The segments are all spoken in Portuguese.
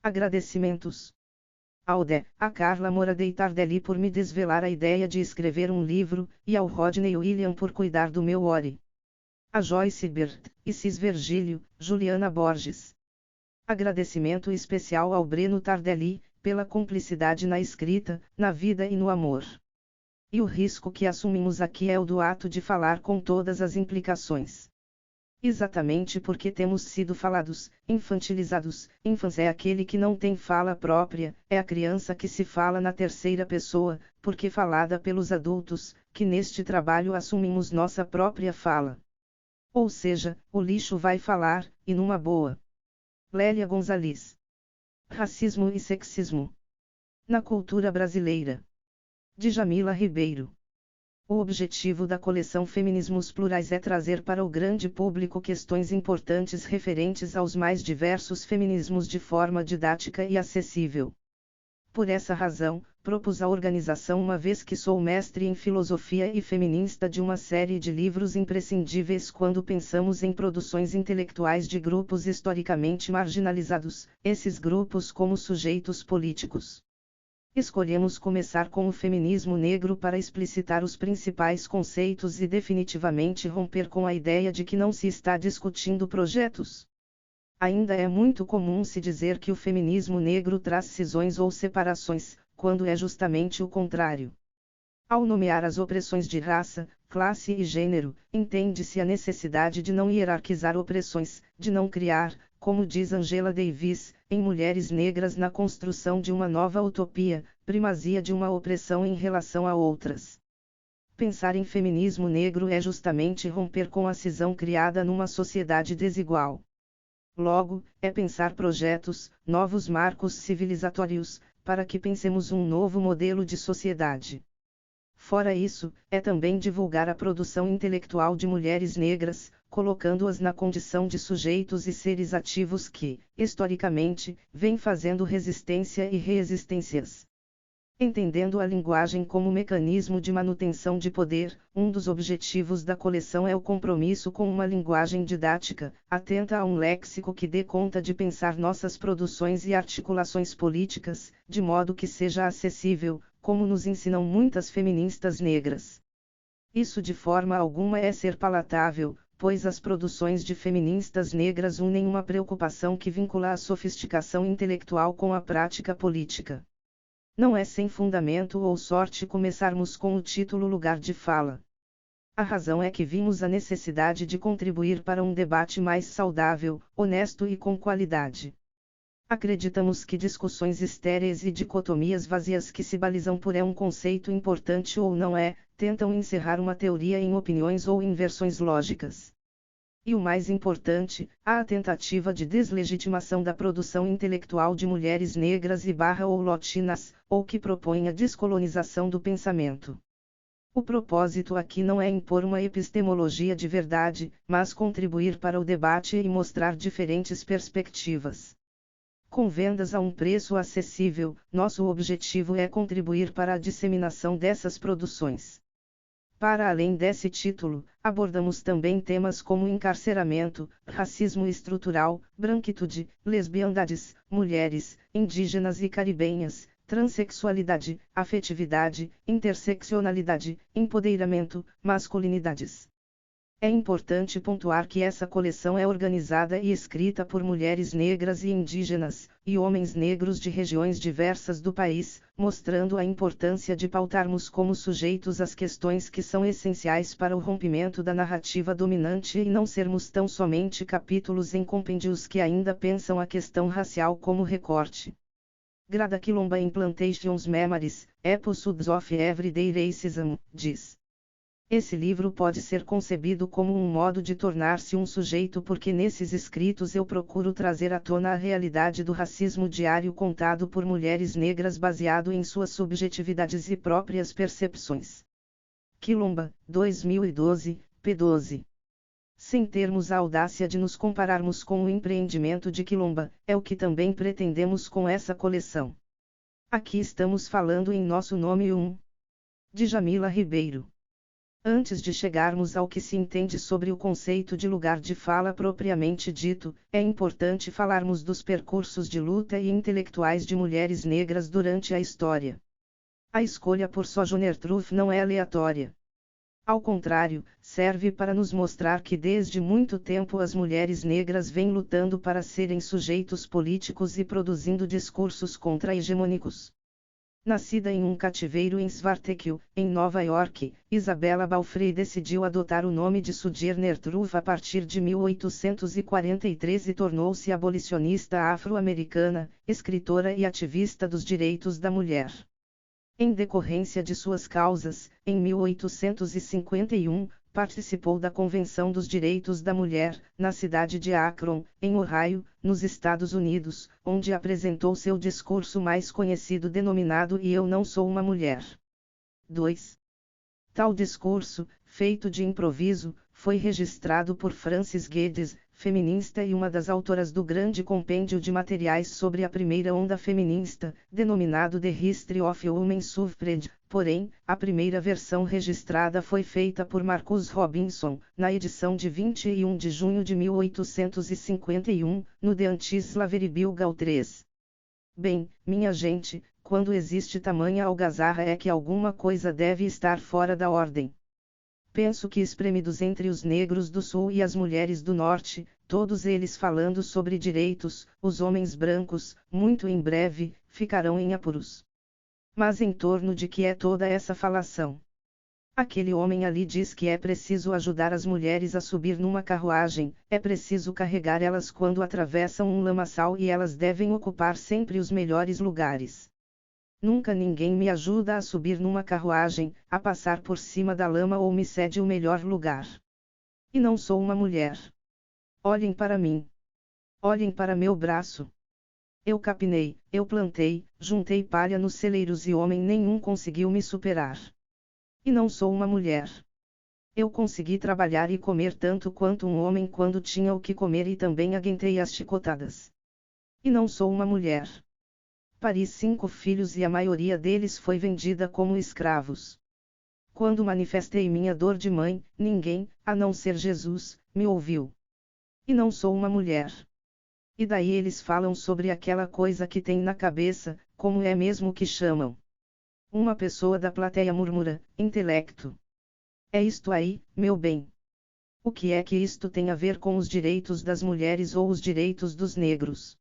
Agradecimentos. A Carla Moraday Tardelli por me desvelar a ideia de escrever um livro, e ao Rodney William por cuidar do meu Ori. A Joyce Bert, Isis Virgílio, Juliana Borges. Agradecimento especial ao Breno Tardelli, pela cumplicidade na escrita, na vida e no amor. E o risco que assumimos aqui é o do ato de falar com todas as implicações. Exatamente porque temos sido falados, infantilizados. Infans é aquele que não tem fala própria, é a criança que se fala na terceira pessoa, porque falada pelos adultos, que neste trabalho assumimos nossa própria fala. Ou seja, o lixo vai falar, e numa boa. Lélia Gonzalez. Racismo e sexismo na cultura brasileira. Djamila Ribeiro. O objetivo da coleção Feminismos Plurais é trazer para o grande público questões importantes referentes aos mais diversos feminismos de forma didática e acessível. Por essa razão, propus a organização, uma vez que sou mestre em filosofia e feminista, de uma série de livros imprescindíveis quando pensamos em produções intelectuais de grupos historicamente marginalizados, esses grupos como sujeitos políticos. Escolhemos começar com o feminismo negro para explicitar os principais conceitos e definitivamente romper com a ideia de que não se está discutindo projetos. Ainda é muito comum se dizer que o feminismo negro traz cisões ou separações, quando é justamente o contrário. Ao nomear as opressões de raça, classe e gênero, entende-se a necessidade de não hierarquizar opressões, de não criar, como diz Angela Davis, em Mulheres Negras na Construção de uma Nova Utopia, primazia de uma opressão em relação a outras. Pensar em feminismo negro é justamente romper com a cisão criada numa sociedade desigual. Logo, é pensar projetos, novos marcos civilizatórios, para que pensemos um novo modelo de sociedade. Fora isso, é também divulgar a produção intelectual de mulheres negras, colocando-as na condição de sujeitos e seres ativos que, historicamente, vêm fazendo resistência e resistências. Entendendo a linguagem como mecanismo de manutenção de poder, um dos objetivos da coleção é o compromisso com uma linguagem didática, atenta a um léxico que dê conta de pensar nossas produções e articulações políticas, de modo que seja acessível, como nos ensinam muitas feministas negras. Isso de forma alguma é ser palatável, pois as produções de feministas negras unem uma preocupação que vincula a sofisticação intelectual com a prática política. Não é sem fundamento ou sorte começarmos com o título Lugar de Fala. A razão é que vimos a necessidade de contribuir para um debate mais saudável, honesto e com qualidade. Acreditamos que discussões estéreis e dicotomias vazias que se balizam por é um conceito importante ou não é, tentam encerrar uma teoria em opiniões ou inversões lógicas. E o mais importante, a tentativa de deslegitimação da produção intelectual de mulheres negras ou latinas, ou que propõem a descolonização do pensamento. O propósito aqui não é impor uma epistemologia de verdade, mas contribuir para o debate e mostrar diferentes perspectivas. Com vendas a um preço acessível, nosso objetivo é contribuir para a disseminação dessas produções. Para além desse título, abordamos também temas como encarceramento, racismo estrutural, branquitude, lesbiandades, mulheres, indígenas e caribenhas, transexualidade, afetividade, interseccionalidade, empoderamento, masculinidades. É importante pontuar que essa coleção é organizada e escrita por mulheres negras e indígenas, e homens negros de regiões diversas do país, mostrando a importância de pautarmos como sujeitos as questões que são essenciais para o rompimento da narrativa dominante e não sermos tão somente capítulos em compêndios que ainda pensam a questão racial como recorte. Grada Quilomba in Plantations Memories, Episodes of Everyday Racism, diz. Esse livro pode ser concebido como um modo de tornar-se um sujeito, porque nesses escritos eu procuro trazer à tona a realidade do racismo diário contado por mulheres negras baseado em suas subjetividades e próprias percepções. Quilomba, 2012, p. 12. Sem termos a audácia de nos compararmos com o empreendimento de Quilomba, é o que também pretendemos com essa coleção. Aqui estamos falando em nosso nome. Djamila Ribeiro. Antes de chegarmos ao que se entende sobre o conceito de lugar de fala propriamente dito, é importante falarmos dos percursos de luta e intelectuais de mulheres negras durante a história. A escolha por Sojourner Truth não é aleatória. Ao contrário, serve para nos mostrar que desde muito tempo as mulheres negras vêm lutando para serem sujeitos políticos e produzindo discursos contra-hegemônicos. Nascida em um cativeiro em Swarthekil, em Nova York, Isabella Balfrey decidiu adotar o nome de Sojourner Truth a partir de 1843 e tornou-se abolicionista afro-americana, escritora e ativista dos direitos da mulher. Em decorrência de suas causas, em 1851, participou da Convenção dos Direitos da Mulher, na cidade de Akron, em Ohio, nos Estados Unidos, onde apresentou seu discurso mais conhecido denominado E Eu Não Sou Uma Mulher. 2. Tal discurso, feito de improviso, foi registrado por Frances Geddes, feminista e uma das autoras do grande compêndio de materiais sobre a primeira onda feminista, denominado The History of Women's Suffrage. Porém, a primeira versão registrada foi feita por Marcus Robinson, na edição de 21 de junho de 1851, no The Anti-Slavery Bill 3. Bem, minha gente, quando existe tamanha algazarra é que alguma coisa deve estar fora da ordem. Penso que espremidos entre os negros do sul e as mulheres do norte, todos eles falando sobre direitos, os homens brancos, muito em breve, ficarão em apuros. Mas em torno de que é toda essa falação? Aquele homem ali diz que é preciso ajudar as mulheres a subir numa carruagem, é preciso carregar elas quando atravessam um lamaçal e elas devem ocupar sempre os melhores lugares. Nunca ninguém me ajuda a subir numa carruagem, a passar por cima da lama ou me cede o melhor lugar. E não sou uma mulher. Olhem para mim. Olhem para meu braço. Eu capinei, eu plantei, juntei palha nos celeiros e homem nenhum conseguiu me superar. E não sou uma mulher. Eu consegui trabalhar e comer tanto quanto um homem quando tinha o que comer e também aguentei as chicotadas. E não sou uma mulher. Pari 5 filhos e a maioria deles foi vendida como escravos. Quando manifestei minha dor de mãe, ninguém, a não ser Jesus, me ouviu. E não sou uma mulher. E daí eles falam sobre aquela coisa que tem na cabeça, como é mesmo que chamam? Uma pessoa da plateia murmura, intelecto. É isto aí, meu bem. O que é que isto tem a ver com os direitos das mulheres ou os direitos dos negros?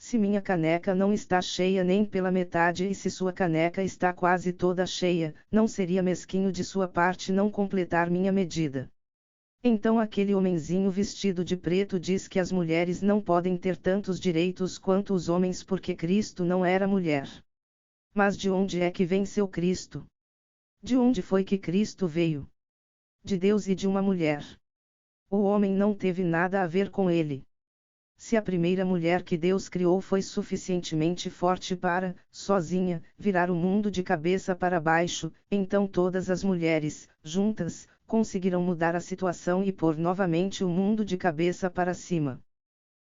Se minha caneca não está cheia nem pela metade e se sua caneca está quase toda cheia, não seria mesquinho de sua parte não completar minha medida. Então aquele homenzinho vestido de preto diz que as mulheres não podem ter tantos direitos quanto os homens porque Cristo não era mulher. Mas de onde é que vem seu Cristo? De onde foi que Cristo veio? De Deus e de uma mulher. O homem não teve nada a ver com ele. Se a primeira mulher que Deus criou foi suficientemente forte para, sozinha, virar o mundo de cabeça para baixo, então todas as mulheres, juntas, conseguirão mudar a situação e pôr novamente o mundo de cabeça para cima.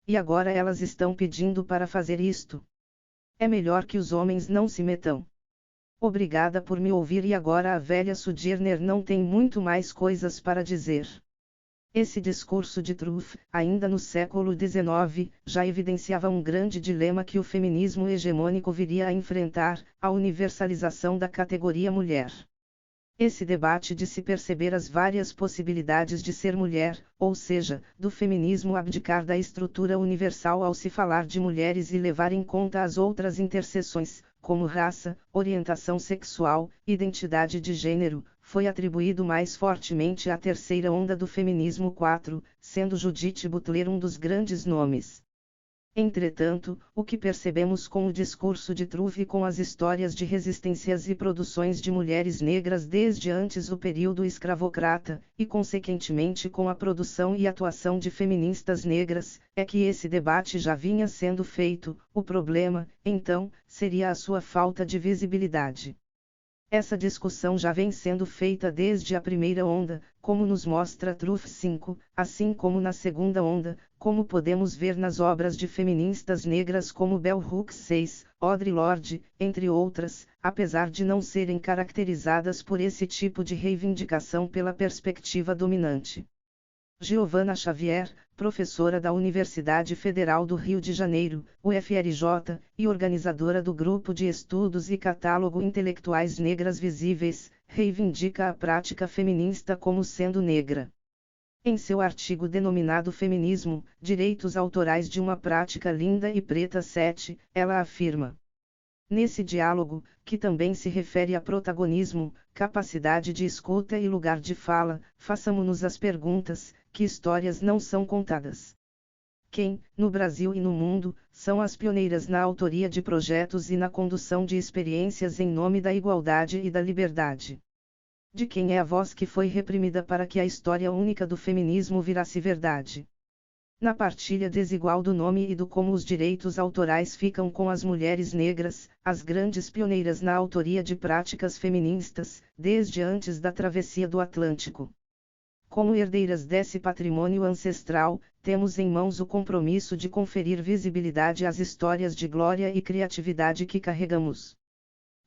E agora elas estão pedindo para fazer isto. É melhor que os homens não se metam. Obrigada por me ouvir e agora a velha Sojourner não tem muito mais coisas para dizer. Esse discurso de Truth, ainda no século XIX, já evidenciava um grande dilema que o feminismo hegemônico viria a enfrentar, a universalização da categoria mulher. Esse debate de se perceber as várias possibilidades de ser mulher, ou seja, do feminismo abdicar da estrutura universal ao se falar de mulheres e levar em conta as outras interseções, como raça, orientação sexual, identidade de gênero, foi atribuído mais fortemente à terceira onda do feminismo 4, sendo Judith Butler um dos grandes nomes. Entretanto, o que percebemos com o discurso de Truth e com as histórias de resistências e produções de mulheres negras desde antes do período escravocrata, e consequentemente com a produção e atuação de feministas negras, é que esse debate já vinha sendo feito. O problema, então, seria a sua falta de visibilidade. Essa discussão já vem sendo feita desde a primeira onda, como nos mostra Truth 5, assim como na segunda onda, como podemos ver nas obras de feministas negras como Bell Hooks 6, Audre Lorde, entre outras, apesar de não serem caracterizadas por esse tipo de reivindicação pela perspectiva dominante. Giovana Xavier, professora da Universidade Federal do Rio de Janeiro, UFRJ, e organizadora do Grupo de Estudos e Catálogo Intelectuais Negras Visíveis, reivindica a prática feminista como sendo negra. Em seu artigo denominado Feminismo, Direitos Autorais de uma Prática Linda e Preta 7, ela afirma: nesse diálogo, que também se refere a protagonismo, capacidade de escuta e lugar de fala, façamos-nos as perguntas: que histórias não são contadas? Quem, no Brasil e no mundo, são as pioneiras na autoria de projetos e na condução de experiências em nome da igualdade e da liberdade? De quem é a voz que foi reprimida para que a história única do feminismo virasse verdade? Na partilha desigual do nome e do como os direitos autorais ficam com as mulheres negras, as grandes pioneiras na autoria de práticas feministas, desde antes da travessia do Atlântico. Como herdeiras desse patrimônio ancestral, temos em mãos o compromisso de conferir visibilidade às histórias de glória e criatividade que carregamos.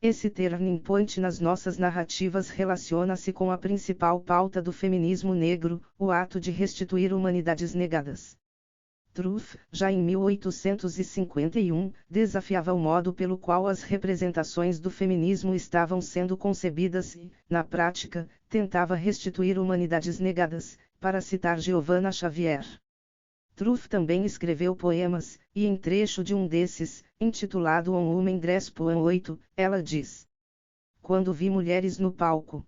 Esse turning point nas nossas narrativas relaciona-se com a principal pauta do feminismo negro, o ato de restituir humanidades negadas. Truth, já em 1851, desafiava o modo pelo qual as representações do feminismo estavam sendo concebidas e, na prática, tentava restituir humanidades negadas, para citar Giovana Xavier. Truth também escreveu poemas, e em trecho de um desses, intitulado On Women Dress Poem 8, ela diz: quando vi mulheres no palco,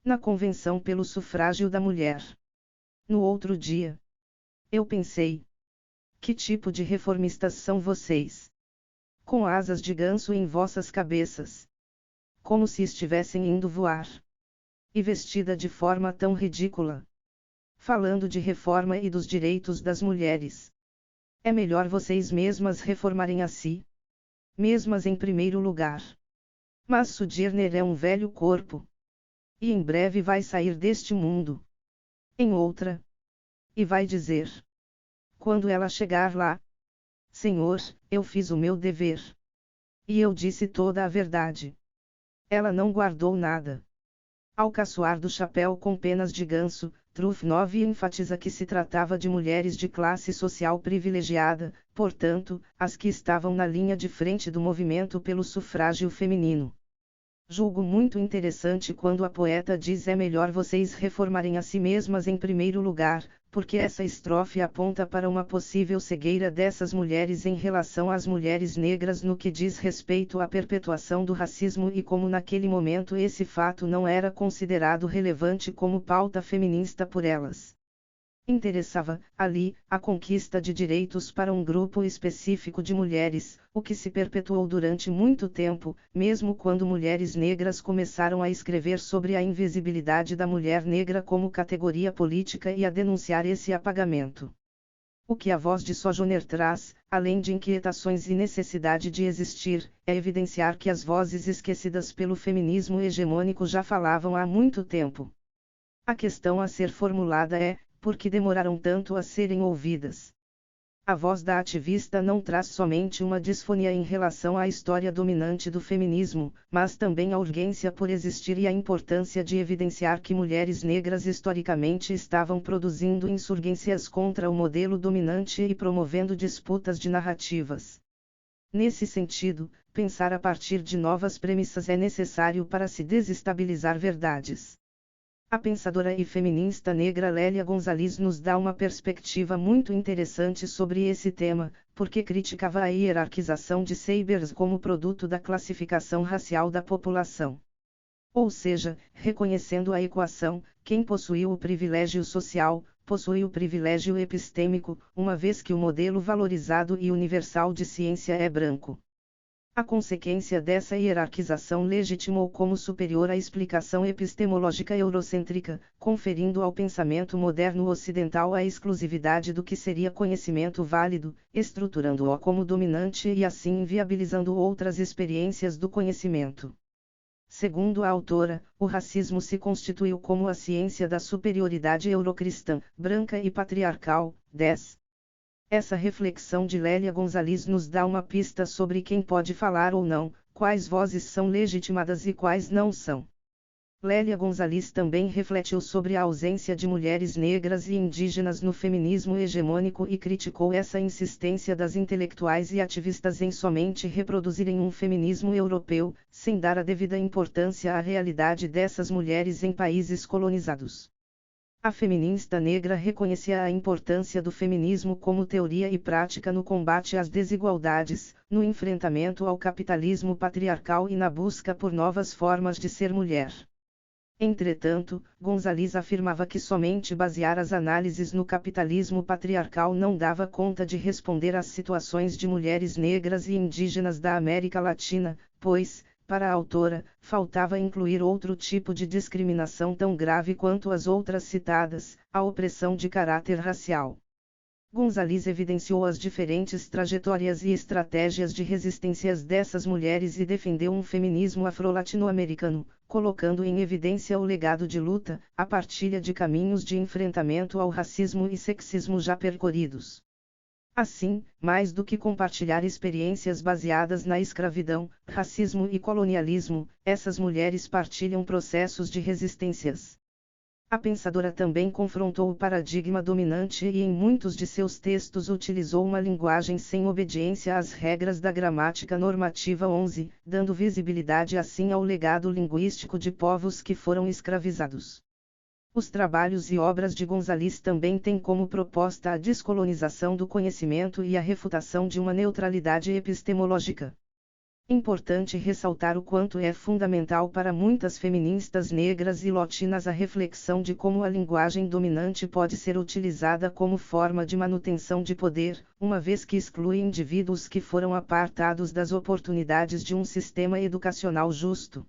na convenção pelo sufrágio da mulher, no outro dia, eu pensei: que tipo de reformistas são vocês? Com asas de ganso em vossas cabeças. Como se estivessem indo voar. E vestida de forma tão ridícula. Falando de reforma e dos direitos das mulheres. É melhor vocês mesmas reformarem a si. Mesmas em primeiro lugar. Mas Sojourner é um velho corpo. E em breve vai sair deste mundo. Em outra. E vai dizer: quando ela chegar lá: Senhor, eu fiz o meu dever. E eu disse toda a verdade. Ela não guardou nada. Ao caçoar do chapéu com penas de ganso, Truth 9 enfatiza que se tratava de mulheres de classe social privilegiada, portanto, as que estavam na linha de frente do movimento pelo sufrágio feminino. Julgo muito interessante quando a poeta diz: é melhor vocês reformarem a si mesmas em primeiro lugar, porque essa estrofe aponta para uma possível cegueira dessas mulheres em relação às mulheres negras no que diz respeito à perpetuação do racismo e como naquele momento esse fato não era considerado relevante como pauta feminista por elas. Interessava, ali, a conquista de direitos para um grupo específico de mulheres, o que se perpetuou durante muito tempo, mesmo quando mulheres negras começaram a escrever sobre a invisibilidade da mulher negra como categoria política e a denunciar esse apagamento. O que a voz de Sojourner traz, além de inquietações e necessidade de existir, é evidenciar que as vozes esquecidas pelo feminismo hegemônico já falavam há muito tempo. A questão a ser formulada é: por que demoraram tanto a serem ouvidas? A voz da ativista não traz somente uma disfonia em relação à história dominante do feminismo, mas também a urgência por existir e a importância de evidenciar que mulheres negras historicamente estavam produzindo insurgências contra o modelo dominante e promovendo disputas de narrativas. Nesse sentido, pensar a partir de novas premissas é necessário para se desestabilizar verdades. A pensadora e feminista negra Lélia Gonzalez nos dá uma perspectiva muito interessante sobre esse tema, porque criticava a hierarquização de Seibers como produto da classificação racial da população. Ou seja, reconhecendo a equação: quem possuiu o privilégio social, possui o privilégio epistêmico, uma vez que o modelo valorizado e universal de ciência é branco. A consequência dessa hierarquização legitimou como superior a explicação epistemológica eurocêntrica, conferindo ao pensamento moderno ocidental a exclusividade do que seria conhecimento válido, estruturando-o como dominante e assim inviabilizando outras experiências do conhecimento. Segundo a autora, o racismo se constituiu como a ciência da superioridade eurocristã, branca e patriarcal. 10. Essa reflexão de Lélia Gonzalez nos dá uma pista sobre quem pode falar ou não, quais vozes são legitimadas e quais não são. Lélia Gonzalez também refletiu sobre a ausência de mulheres negras e indígenas no feminismo hegemônico e criticou essa insistência das intelectuais e ativistas em somente reproduzirem um feminismo europeu, sem dar a devida importância à realidade dessas mulheres em países colonizados. A feminista negra reconhecia a importância do feminismo como teoria e prática no combate às desigualdades, no enfrentamento ao capitalismo patriarcal e na busca por novas formas de ser mulher. Entretanto, Gonzalez afirmava que somente basear as análises no capitalismo patriarcal não dava conta de responder às situações de mulheres negras e indígenas da América Latina, pois, para a autora, faltava incluir outro tipo de discriminação tão grave quanto as outras citadas, a opressão de caráter racial. Gonzalez evidenciou as diferentes trajetórias e estratégias de resistências dessas mulheres e defendeu um feminismo afro-latino-americano, colocando em evidência o legado de luta, a partilha de caminhos de enfrentamento ao racismo e sexismo já percorridos. Assim, mais do que compartilhar experiências baseadas na escravidão, racismo e colonialismo, essas mulheres partilham processos de resistências. A pensadora também confrontou o paradigma dominante e em muitos de seus textos utilizou uma linguagem sem obediência às regras da gramática normativa 11, dando visibilidade assim ao legado linguístico de povos que foram escravizados. Os trabalhos e obras de Gonzalez também têm como proposta a descolonização do conhecimento e a refutação de uma neutralidade epistemológica. Importante ressaltar o quanto é fundamental para muitas feministas negras e latinas a reflexão de como a linguagem dominante pode ser utilizada como forma de manutenção de poder, uma vez que exclui indivíduos que foram apartados das oportunidades de um sistema educacional justo.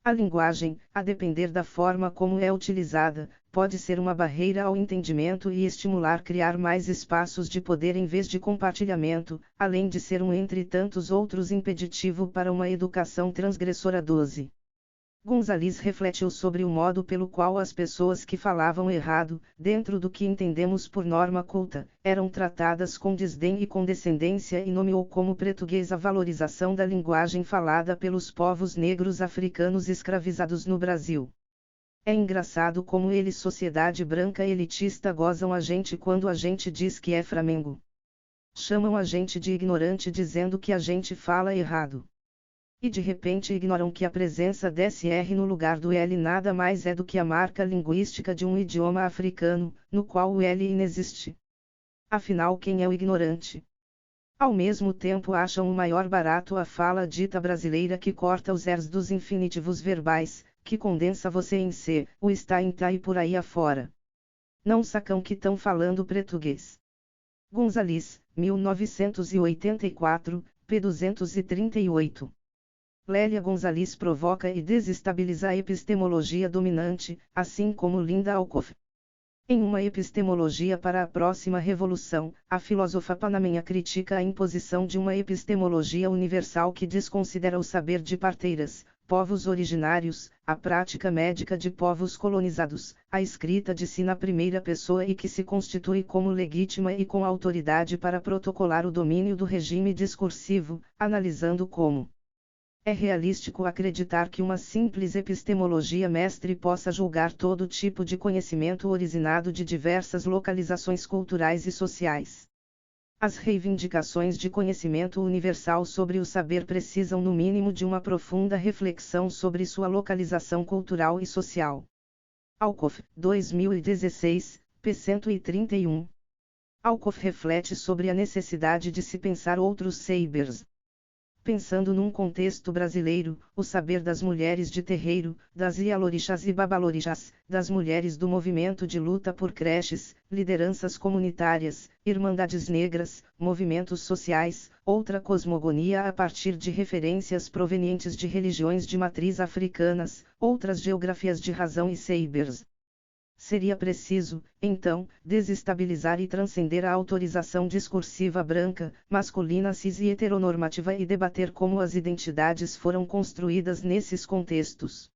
A linguagem, a depender da forma como é utilizada, pode ser uma barreira ao entendimento e estimular criar mais espaços de poder em vez de compartilhamento, além de ser um entre tantos outros impeditivo para uma educação transgressora. 12. Gonzalez refletiu sobre o modo pelo qual as pessoas que falavam errado, dentro do que entendemos por norma culta, eram tratadas com desdém e condescendência e nomeou como português a valorização da linguagem falada pelos povos negros africanos escravizados no Brasil. É engraçado como eles, sociedade branca elitista, gozam a gente quando a gente diz que é Flamengo. Chamam a gente de ignorante dizendo que a gente fala errado. E de repente ignoram que a presença desse R no lugar do L nada mais é do que a marca linguística de um idioma africano, no qual o L inexiste. Afinal, quem é o ignorante? Ao mesmo tempo acham o maior barato a fala dita brasileira que corta os Rs dos infinitivos verbais, que condensa você em C, o está em tá e por aí afora. Não sacam que tão falando português. Gonzalez, 1984, p. 238. Lélia Gonzalez provoca e desestabiliza a epistemologia dominante, assim como Linda Alcoff. Em uma epistemologia para a próxima revolução, a filósofa panamenha critica a imposição de uma epistemologia universal que desconsidera o saber de parteiras, povos originários, a prática médica de povos colonizados, a escrita de si na primeira pessoa e que se constitui como legítima e com autoridade para protocolar o domínio do regime discursivo, analisando como é realístico acreditar que uma simples epistemologia mestre possa julgar todo tipo de conhecimento originado de diversas localizações culturais e sociais. As reivindicações de conhecimento universal sobre o saber precisam no mínimo de uma profunda reflexão sobre sua localização cultural e social. Alcoff, 2016, p. 131. Alcoff reflete sobre a necessidade de se pensar outros sabers. Pensando num contexto brasileiro, o saber das mulheres de terreiro, das ialorixás e babalorixás, das mulheres do movimento de luta por creches, lideranças comunitárias, irmandades negras, movimentos sociais, outra cosmogonia a partir de referências provenientes de religiões de matriz africanas, outras geografias de razão e sabers. Seria preciso, então, desestabilizar e transcender a autorização discursiva branca, masculina cis e heteronormativa e debater como as identidades foram construídas nesses contextos.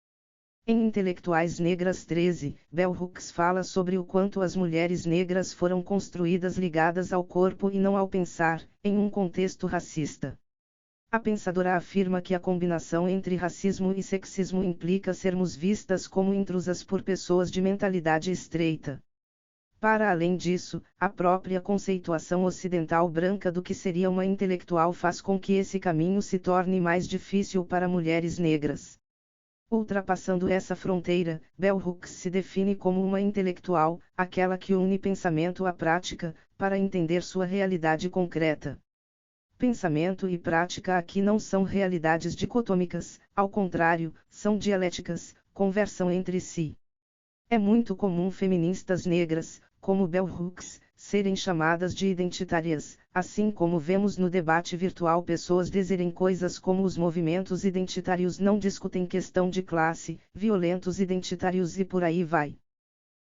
Em Intelectuais Negras 13, Bell Hooks fala sobre o quanto as mulheres negras foram construídas ligadas ao corpo e não ao pensar, em um contexto racista. A pensadora afirma que a combinação entre racismo e sexismo implica sermos vistas como intrusas por pessoas de mentalidade estreita. Para além disso, a própria conceituação ocidental branca do que seria uma intelectual faz com que esse caminho se torne mais difícil para mulheres negras. Ultrapassando essa fronteira, Bell Hooks se define como uma intelectual, aquela que une pensamento à prática, para entender sua realidade concreta. Pensamento e prática aqui não são realidades dicotômicas, ao contrário, são dialéticas, conversam entre si. É muito comum feministas negras, como Bell Hooks, serem chamadas de identitárias, assim como vemos no debate virtual pessoas dizerem coisas como os movimentos identitários não discutem questão de classe, violentos identitários e por aí vai.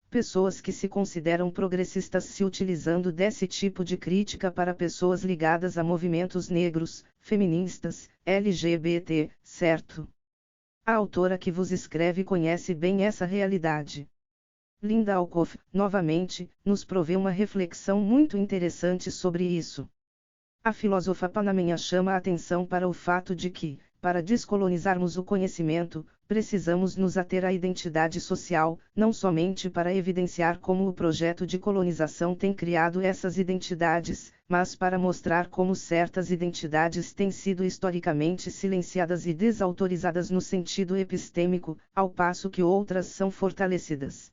Pessoas que se consideram progressistas se utilizando desse tipo de crítica para pessoas ligadas a movimentos negros, feministas, LGBT, certo? A autora que vos escreve conhece bem essa realidade. Linda Alcoff, novamente, nos provê uma reflexão muito interessante sobre isso. A filósofa panamenha chama a atenção para o fato de que, para descolonizarmos o conhecimento, precisamos nos ater à identidade social, não somente para evidenciar como o projeto de colonização tem criado essas identidades, mas para mostrar como certas identidades têm sido historicamente silenciadas e desautorizadas no sentido epistêmico, ao passo que outras são fortalecidas.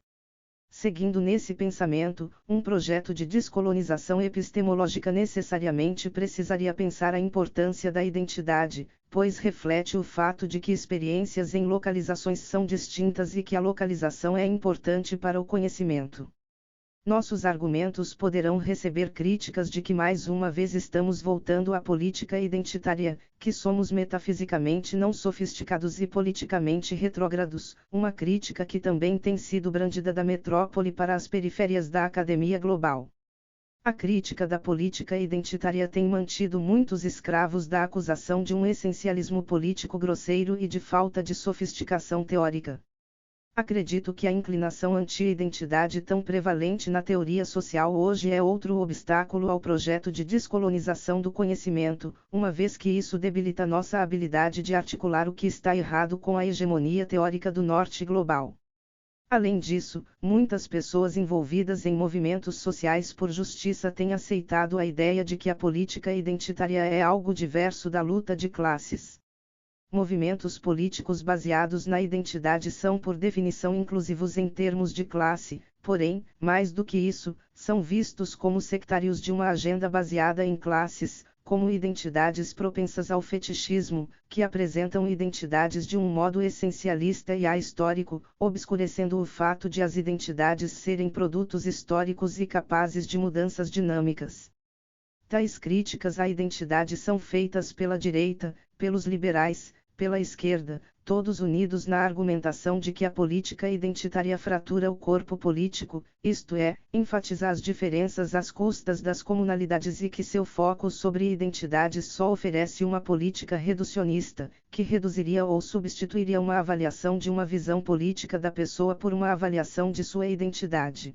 Seguindo nesse pensamento, um projeto de descolonização epistemológica necessariamente precisaria pensar a importância da identidade, pois reflete o fato de que experiências em localizações são distintas e que a localização é importante para o conhecimento. Nossos argumentos poderão receber críticas de que mais uma vez estamos voltando à política identitária, que somos metafisicamente não sofisticados e politicamente retrógrados, uma crítica que também tem sido brandida da metrópole para as periférias da academia global. A crítica da política identitária tem mantido muitos escravos da acusação de um essencialismo político grosseiro e de falta de sofisticação teórica. Acredito que a inclinação anti-identidade tão prevalente na teoria social hoje é outro obstáculo ao projeto de descolonização do conhecimento, uma vez que isso debilita nossa habilidade de articular o que está errado com a hegemonia teórica do norte global. Além disso, muitas pessoas envolvidas em movimentos sociais por justiça têm aceitado a ideia de que a política identitária é algo diverso da luta de classes. Movimentos políticos baseados na identidade são por definição inclusivos em termos de classe, porém, mais do que isso, são vistos como sectários de uma agenda baseada em classes, como identidades propensas ao fetichismo, que apresentam identidades de um modo essencialista e ahistórico, obscurecendo o fato de as identidades serem produtos históricos e capazes de mudanças dinâmicas. Tais críticas à identidade são feitas pela direita, pelos liberais, pela esquerda, todos unidos na argumentação de que a política identitária fratura o corpo político, isto é, enfatiza as diferenças às custas das comunalidades e que seu foco sobre identidades só oferece uma política reducionista, que reduziria ou substituiria uma avaliação de uma visão política da pessoa por uma avaliação de sua identidade.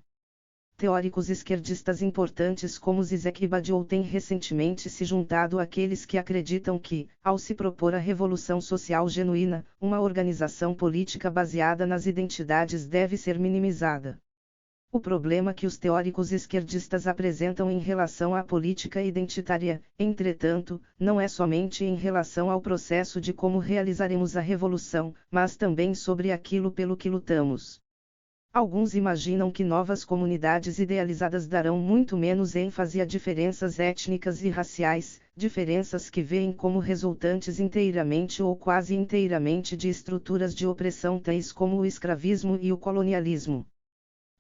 Teóricos esquerdistas importantes como Zizek e Badiou têm recentemente se juntado àqueles que acreditam que, ao se propor a revolução social genuína, uma organização política baseada nas identidades deve ser minimizada. O problema que os teóricos esquerdistas apresentam em relação à política identitária, entretanto, não é somente em relação ao processo de como realizaremos a revolução, mas também sobre aquilo pelo que lutamos. Alguns imaginam que novas comunidades idealizadas darão muito menos ênfase a diferenças étnicas e raciais, diferenças que veem como resultantes inteiramente ou quase inteiramente de estruturas de opressão tais como o escravismo e o colonialismo.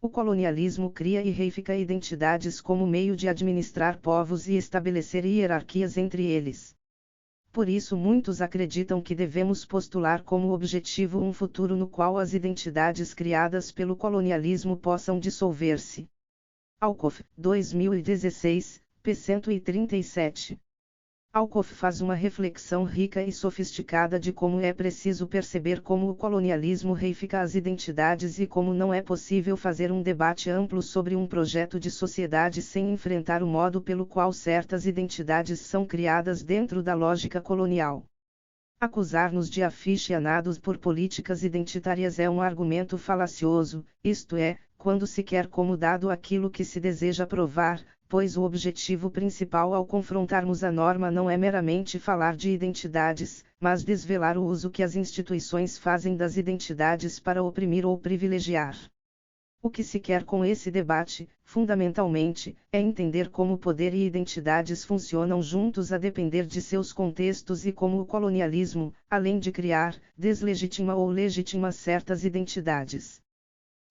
O colonialismo cria e reifica identidades como meio de administrar povos e estabelecer hierarquias entre eles. Por isso muitos acreditam que devemos postular como objetivo um futuro no qual as identidades criadas pelo colonialismo possam dissolver-se. Alcoff, 2016, p. 137. Alcoff faz uma reflexão rica e sofisticada de como é preciso perceber como o colonialismo reifica as identidades e como não é possível fazer um debate amplo sobre um projeto de sociedade sem enfrentar o modo pelo qual certas identidades são criadas dentro da lógica colonial. Acusar-nos de aficionados por políticas identitárias é um argumento falacioso, isto é, quando se quer como dado aquilo que se deseja provar, pois o objetivo principal ao confrontarmos a norma não é meramente falar de identidades, mas desvelar o uso que as instituições fazem das identidades para oprimir ou privilegiar. O que se quer com esse debate, fundamentalmente, é entender como poder e identidades funcionam juntos a depender de seus contextos e como o colonialismo, além de criar, deslegitima ou legitima certas identidades.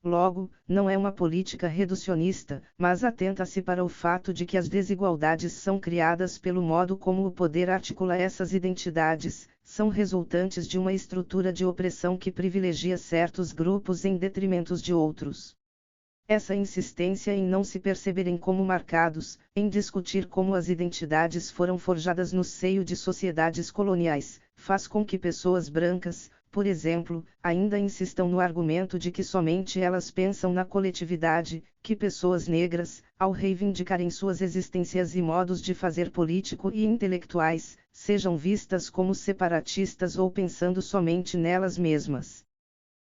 Logo, não é uma política reducionista, mas atenta-se para o fato de que as desigualdades são criadas pelo modo como o poder articula essas identidades, são resultantes de uma estrutura de opressão que privilegia certos grupos em detrimento de outros. Essa insistência em não se perceberem como marcados, em discutir como as identidades foram forjadas no seio de sociedades coloniais, faz com que pessoas brancas, por exemplo, ainda insistam no argumento de que somente elas pensam na coletividade, que pessoas negras, ao reivindicarem suas existências e modos de fazer político e intelectuais, sejam vistas como separatistas ou pensando somente nelas mesmas.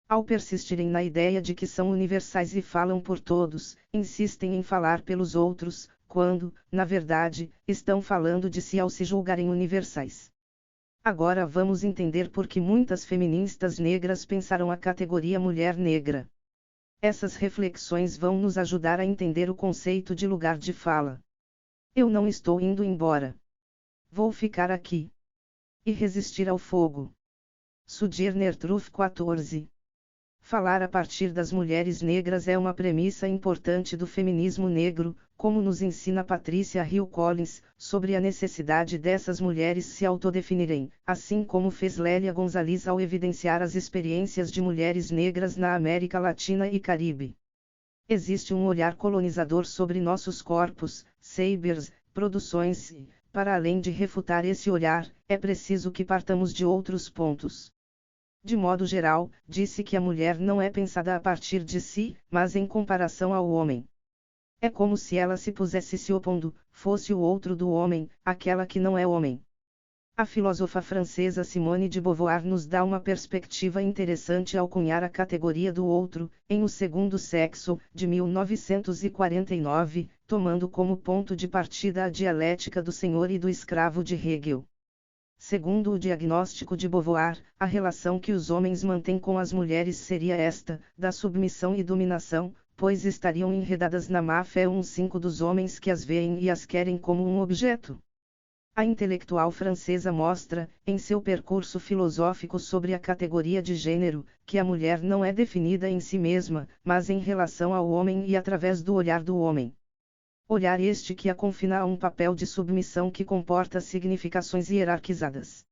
Ao persistirem na ideia de que são universais e falam por todos, insistem em falar pelos outros, quando, na verdade, estão falando de si ao se julgarem universais. Agora vamos entender por que muitas feministas negras pensaram a categoria mulher negra. Essas reflexões vão nos ajudar a entender o conceito de lugar de fala. Eu não estou indo embora. Vou ficar aqui. E resistir ao fogo. Sojourner Truth 14. Falar a partir das mulheres negras é uma premissa importante do feminismo negro, como nos ensina Patricia Hill Collins, sobre a necessidade dessas mulheres se autodefinirem, assim como fez Lélia Gonzalez ao evidenciar as experiências de mulheres negras na América Latina e Caribe. Existe um olhar colonizador sobre nossos corpos, sabers, produções e, para além de refutar esse olhar, é preciso que partamos de outros pontos. De modo geral, disse que a mulher não é pensada a partir de si, mas em comparação ao homem. É como se ela se pusesse se opondo, fosse o outro do homem, aquela que não é homem. A filósofa francesa Simone de Beauvoir nos dá uma perspectiva interessante ao cunhar a categoria do outro, em O Segundo Sexo, de 1949, tomando como ponto de partida a dialética do senhor e do escravo de Hegel. Segundo o diagnóstico de Beauvoir, a relação que os homens mantêm com as mulheres seria esta, da submissão e dominação, pois estariam enredadas na má-fé 1/5 dos homens que as veem e as querem como um objeto. A intelectual francesa mostra, em seu percurso filosófico sobre a categoria de gênero, que a mulher não é definida em si mesma, mas em relação ao homem e através do olhar do homem. Olhar este que a confina a um papel de submissão que comporta significações hierarquizadas.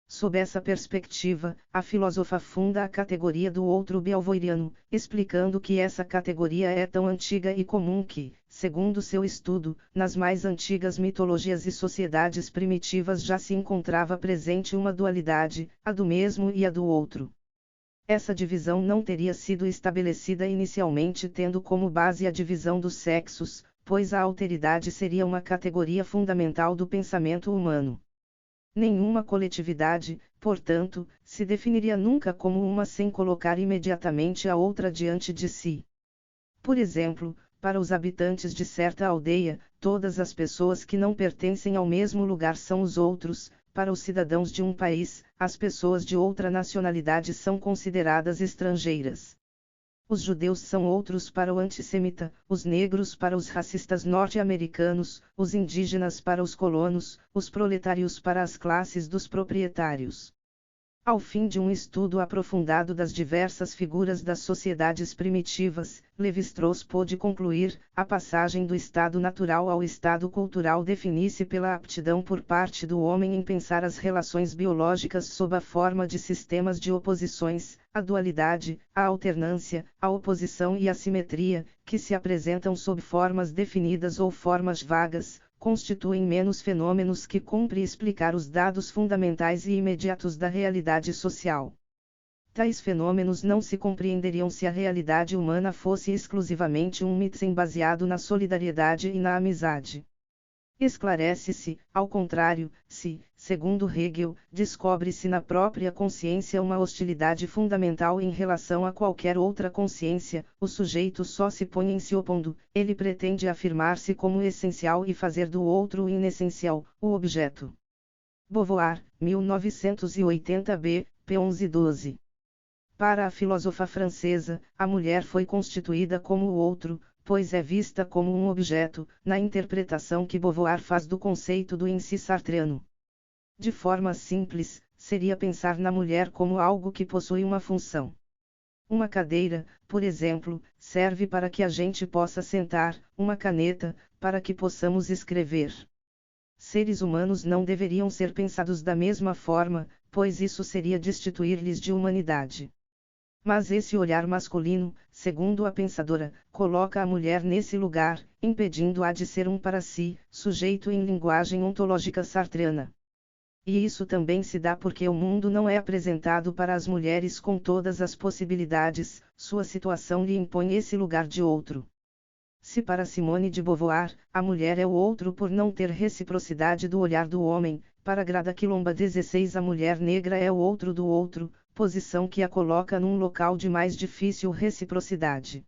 Sob essa perspectiva, a filósofa funda a categoria do outro belvoiriano, explicando que essa categoria é tão antiga e comum que, segundo seu estudo, nas mais antigas mitologias e sociedades primitivas já se encontrava presente uma dualidade, a do mesmo e a do outro. Essa divisão não teria sido estabelecida inicialmente tendo como base a divisão dos sexos, pois a alteridade seria uma categoria fundamental do pensamento humano. Nenhuma coletividade, portanto, se definiria nunca como uma sem colocar imediatamente a outra diante de si. Por exemplo, para os habitantes de certa aldeia, todas as pessoas que não pertencem ao mesmo lugar são os outros, para os cidadãos de um país, as pessoas de outra nacionalidade são consideradas estrangeiras. Os judeus são outros para o antissemita, os negros para os racistas norte-americanos, os indígenas para os colonos, os proletários para as classes dos proprietários. Ao fim de um estudo aprofundado das diversas figuras das sociedades primitivas, Lévi-Strauss pôde concluir: a passagem do estado natural ao estado cultural define-se pela aptidão por parte do homem em pensar as relações biológicas sob a forma de sistemas de oposições, a dualidade, a alternância, a oposição e a simetria, que se apresentam sob formas definidas ou formas vagas, constituem menos fenômenos que cumpre explicar os dados fundamentais e imediatos da realidade social. Tais fenômenos não se compreenderiam se a realidade humana fosse exclusivamente um mito baseado na solidariedade e na amizade. Esclarece-se, ao contrário, se, segundo Hegel, descobre-se na própria consciência uma hostilidade fundamental em relação a qualquer outra consciência, o sujeito só se põe em se opondo, ele pretende afirmar-se como essencial e fazer do outro inessencial, o objeto. Beauvoir, 1980b, p. 11-12. Para a filósofa francesa, a mulher foi constituída como o outro, pois é vista como um objeto, na interpretação que Beauvoir faz do conceito do em si sartreano. De forma simples, seria pensar na mulher como algo que possui uma função. Uma cadeira, por exemplo, serve para que a gente possa sentar, uma caneta, para que possamos escrever. Seres humanos não deveriam ser pensados da mesma forma, pois isso seria destituir-lhes de humanidade. Mas esse olhar masculino, segundo a pensadora, coloca a mulher nesse lugar, impedindo-a de ser um para si, sujeito em linguagem ontológica sartreana. E isso também se dá porque o mundo não é apresentado para as mulheres com todas as possibilidades, sua situação lhe impõe esse lugar de outro. Se para Simone de Beauvoir, a mulher é o outro por não ter reciprocidade do olhar do homem, para Grada Quilomba 16 a mulher negra é o outro do outro, posição que a coloca num local de mais difícil reciprocidade.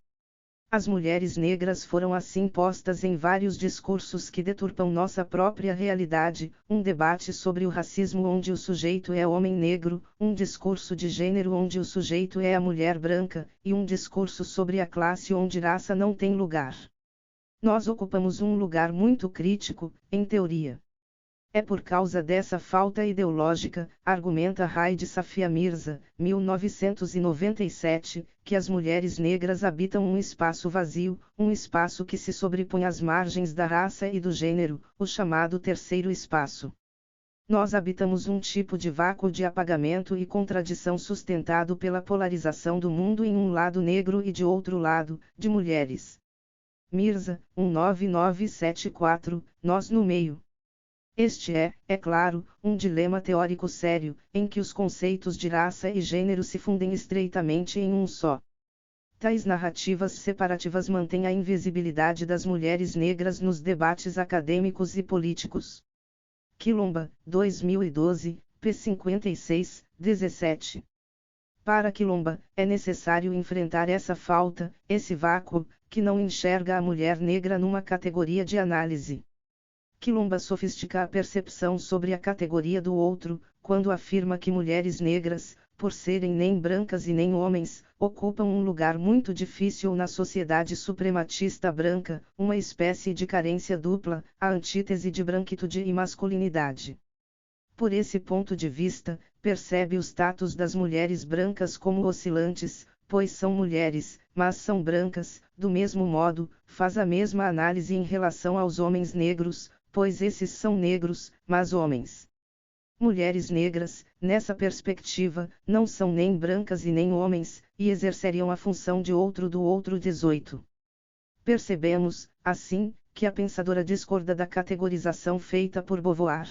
As mulheres negras foram assim postas em vários discursos que deturpam nossa própria realidade, um debate sobre o racismo onde o sujeito é homem negro, um discurso de gênero onde o sujeito é a mulher branca, e um discurso sobre a classe onde raça não tem lugar. Nós ocupamos um lugar muito crítico, em teoria. É por causa dessa falta ideológica, argumenta Raid Safia Mirza, 1997, que as mulheres negras habitam um espaço vazio, um espaço que se sobrepõe às margens da raça e do gênero, o chamado terceiro espaço. Nós habitamos um tipo de vácuo de apagamento e contradição sustentado pela polarização do mundo em um lado negro e de outro lado, de mulheres. Mirza, 19974, nós no meio. Este é claro, um dilema teórico sério, em que os conceitos de raça e gênero se fundem estreitamente em um só. Tais narrativas separativas mantêm a invisibilidade das mulheres negras nos debates acadêmicos e políticos. Quilomba, 2012, p. 56, 17. Para Quilomba, é necessário enfrentar essa falta, esse vácuo, que não enxerga a mulher negra numa categoria de análise. Quilomba sofistica a percepção sobre a categoria do outro, quando afirma que mulheres negras, por serem nem brancas e nem homens, ocupam um lugar muito difícil na sociedade suprematista branca, uma espécie de carência dupla, a antítese de branquitude e masculinidade. Por esse ponto de vista, percebe o status das mulheres brancas como oscilantes, pois são mulheres, mas são brancas, do mesmo modo, faz a mesma análise em relação aos homens negros, pois esses são negros, mas homens. Mulheres negras, nessa perspectiva, não são nem brancas e nem homens, e exerceriam a função de outro do outro 18. Percebemos, assim, que a pensadora discorda da categorização feita por Beauvoir.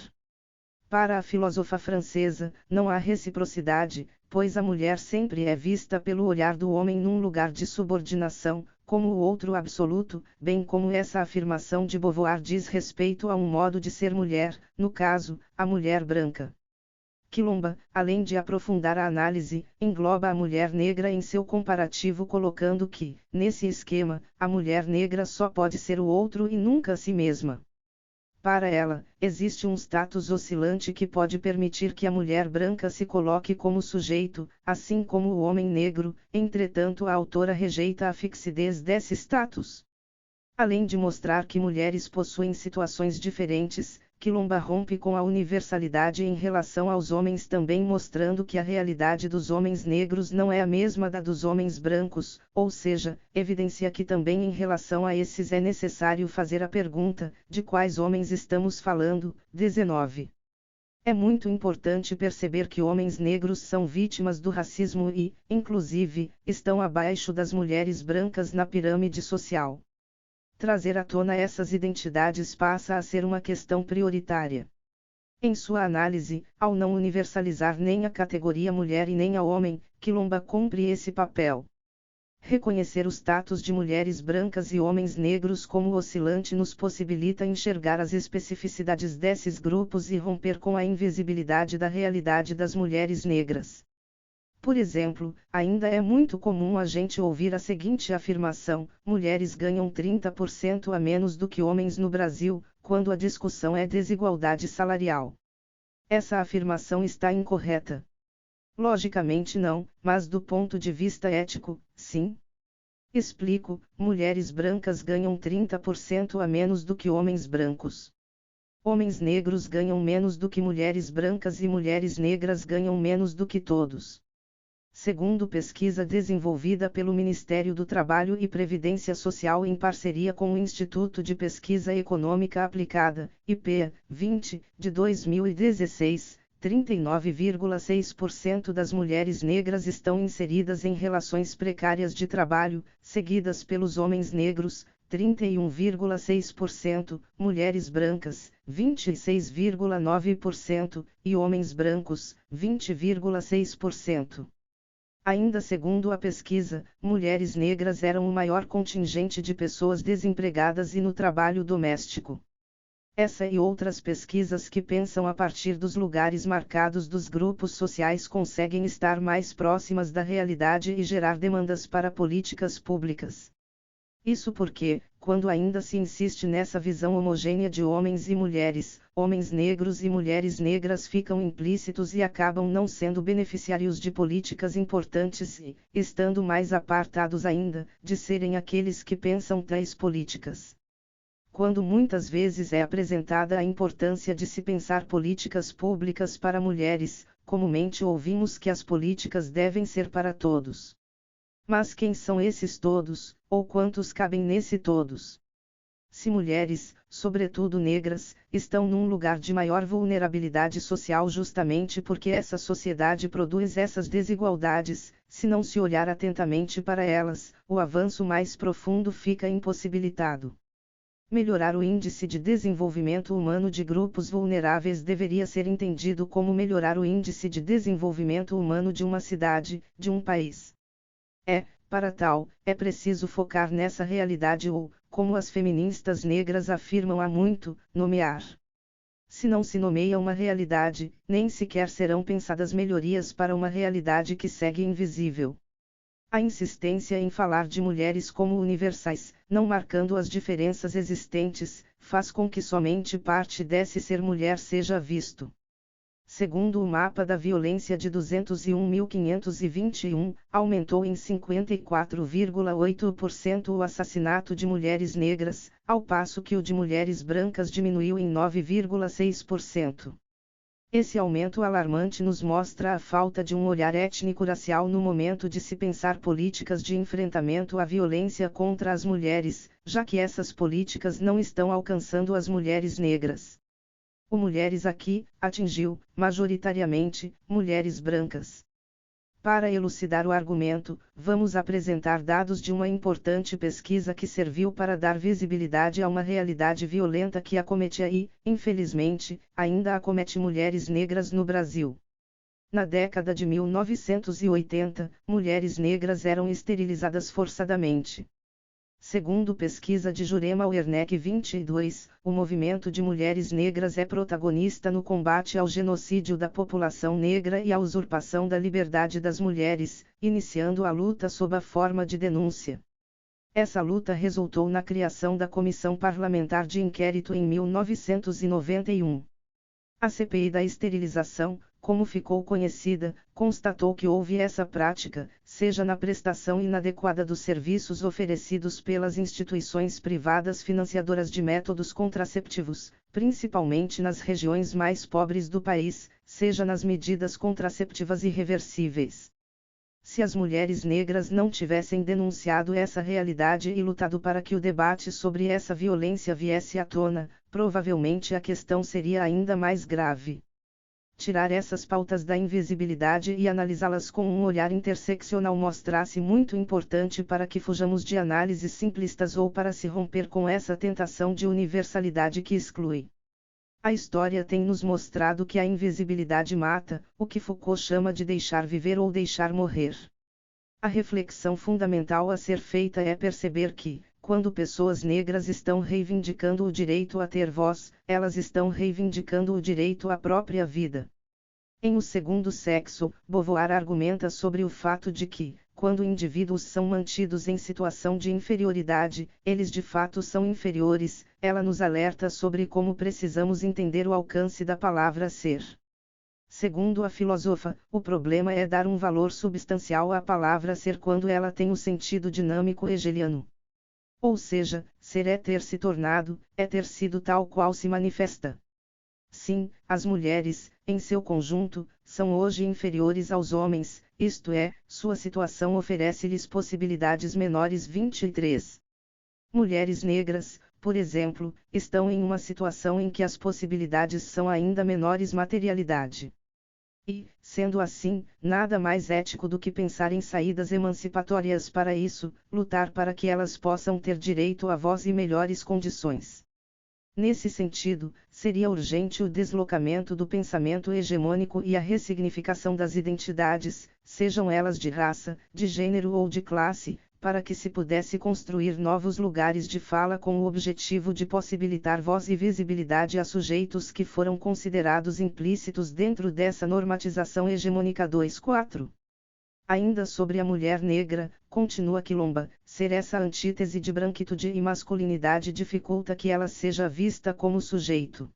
Para a filósofa francesa, não há reciprocidade, pois a mulher sempre é vista pelo olhar do homem num lugar de subordinação, como o outro absoluto, bem como essa afirmação de Beauvoir diz respeito a um modo de ser mulher, no caso, a mulher branca. Quilomba, além de aprofundar a análise, engloba a mulher negra em seu comparativo colocando que, nesse esquema, a mulher negra só pode ser o outro e nunca a si mesma. Para ela, existe um status oscilante que pode permitir que a mulher branca se coloque como sujeito, assim como o homem negro, entretanto a autora rejeita a fixidez desse status. Além de mostrar que mulheres possuem situações diferentes, Quilomba rompe com a universalidade em relação aos homens, também mostrando que a realidade dos homens negros não é a mesma da dos homens brancos, ou seja, evidencia que também em relação a esses é necessário fazer a pergunta: de quais homens estamos falando? 19. É muito importante perceber que homens negros são vítimas do racismo e, inclusive, estão abaixo das mulheres brancas na pirâmide social. Trazer à tona essas identidades passa a ser uma questão prioritária. Em sua análise, ao não universalizar nem a categoria mulher e nem a homem, Quilomba cumpre esse papel. Reconhecer o status de mulheres brancas e homens negros como oscilante nos possibilita enxergar as especificidades desses grupos e romper com a invisibilidade da realidade das mulheres negras. Por exemplo, ainda é muito comum a gente ouvir a seguinte afirmação: mulheres ganham 30% a menos do que homens no Brasil, quando a discussão é desigualdade salarial. Essa afirmação está incorreta. Logicamente não, mas do ponto de vista ético, sim. Explico: mulheres brancas ganham 30% a menos do que homens brancos. Homens negros ganham menos do que mulheres brancas e mulheres negras ganham menos do que todos. Segundo pesquisa desenvolvida pelo Ministério do Trabalho e Previdência Social em parceria com o Instituto de Pesquisa Econômica Aplicada, IPEA, 20, de 2016, 39,6% das mulheres negras estão inseridas em relações precárias de trabalho, seguidas pelos homens negros, 31,6%, mulheres brancas, 26,9%, e homens brancos, 20,6%. Ainda segundo a pesquisa, mulheres negras eram o maior contingente de pessoas desempregadas e no trabalho doméstico. Essa e outras pesquisas que pensam a partir dos lugares marcados dos grupos sociais conseguem estar mais próximas da realidade e gerar demandas para políticas públicas. Isso porque, quando ainda se insiste nessa visão homogênea de homens e mulheres, homens negros e mulheres negras ficam implícitos e acabam não sendo beneficiários de políticas importantes e, estando mais apartados ainda, de serem aqueles que pensam tais políticas. Quando muitas vezes é apresentada a importância de se pensar políticas públicas para mulheres, comumente ouvimos que as políticas devem ser para todos. Mas quem são esses todos, ou quantos cabem nesse todos? Se mulheres, sobretudo negras, estão num lugar de maior vulnerabilidade social justamente porque essa sociedade produz essas desigualdades, se não se olhar atentamente para elas, o avanço mais profundo fica impossibilitado. Melhorar o índice de desenvolvimento humano de grupos vulneráveis deveria ser entendido como melhorar o índice de desenvolvimento humano de uma cidade, de um país. Para tal, é preciso focar nessa realidade ou, como as feministas negras afirmam há muito, nomear. Se não se nomeia uma realidade, nem sequer serão pensadas melhorias para uma realidade que segue invisível. A insistência em falar de mulheres como universais, não marcando as diferenças existentes, faz com que somente parte desse ser mulher seja visto. Segundo o mapa da violência de 201.521, aumentou em 54,8% o assassinato de mulheres negras, ao passo que o de mulheres brancas diminuiu em 9,6%. Esse aumento alarmante nos mostra a falta de um olhar étnico-racial no momento de se pensar políticas de enfrentamento à violência contra as mulheres, já que essas políticas não estão alcançando as mulheres negras. O Mulheres aqui atingiu, majoritariamente, mulheres brancas. Para elucidar o argumento, vamos apresentar dados de uma importante pesquisa que serviu para dar visibilidade a uma realidade violenta que acometia e, infelizmente, ainda acomete mulheres negras no Brasil. Na década de 1980, mulheres negras eram esterilizadas forçadamente. Segundo pesquisa de Jurema Werneck 22, o movimento de mulheres negras é protagonista no combate ao genocídio da população negra e à usurpação da liberdade das mulheres, iniciando a luta sob a forma de denúncia. Essa luta resultou na criação da Comissão Parlamentar de Inquérito em 1991. A CPI da esterilização, como ficou conhecida, constatou que houve essa prática, seja na prestação inadequada dos serviços oferecidos pelas instituições privadas financiadoras de métodos contraceptivos, principalmente nas regiões mais pobres do país, seja nas medidas contraceptivas irreversíveis. Se as mulheres negras não tivessem denunciado essa realidade e lutado para que o debate sobre essa violência viesse à tona, provavelmente a questão seria ainda mais grave. Tirar essas pautas da invisibilidade e analisá-las com um olhar interseccional mostra-se muito importante para que fujamos de análises simplistas ou para se romper com essa tentação de universalidade que exclui. A história tem nos mostrado que a invisibilidade mata, o que Foucault chama de deixar viver ou deixar morrer. A reflexão fundamental a ser feita é perceber que, quando pessoas negras estão reivindicando o direito a ter voz, elas estão reivindicando o direito à própria vida. Em O Segundo Sexo, Beauvoir argumenta sobre o fato de que, quando indivíduos são mantidos em situação de inferioridade, eles de fato são inferiores. Ela nos alerta sobre como precisamos entender o alcance da palavra ser. Segundo a filósofa, o problema é dar um valor substancial à palavra ser quando ela tem o sentido dinâmico hegeliano. Ou seja, ser é ter se tornado, é ter sido tal qual se manifesta. Sim, as mulheres, em seu conjunto, são hoje inferiores aos homens, isto é, sua situação oferece-lhes possibilidades menores. 23. Mulheres negras, por exemplo, estão em uma situação em que as possibilidades são ainda menores. Materialidade. E, sendo assim, nada mais ético do que pensar em saídas emancipatórias para isso, lutar para que elas possam ter direito à voz e melhores condições. Nesse sentido, seria urgente o deslocamento do pensamento hegemônico e a ressignificação das identidades, sejam elas de raça, de gênero ou de classe, para que se pudesse construir novos lugares de fala com o objetivo de possibilitar voz e visibilidade a sujeitos que foram considerados implícitos dentro dessa normatização hegemônica. 24. Ainda sobre a mulher negra, continua Quilomba, ser essa antítese de branquitude e masculinidade dificulta que ela seja vista como sujeito.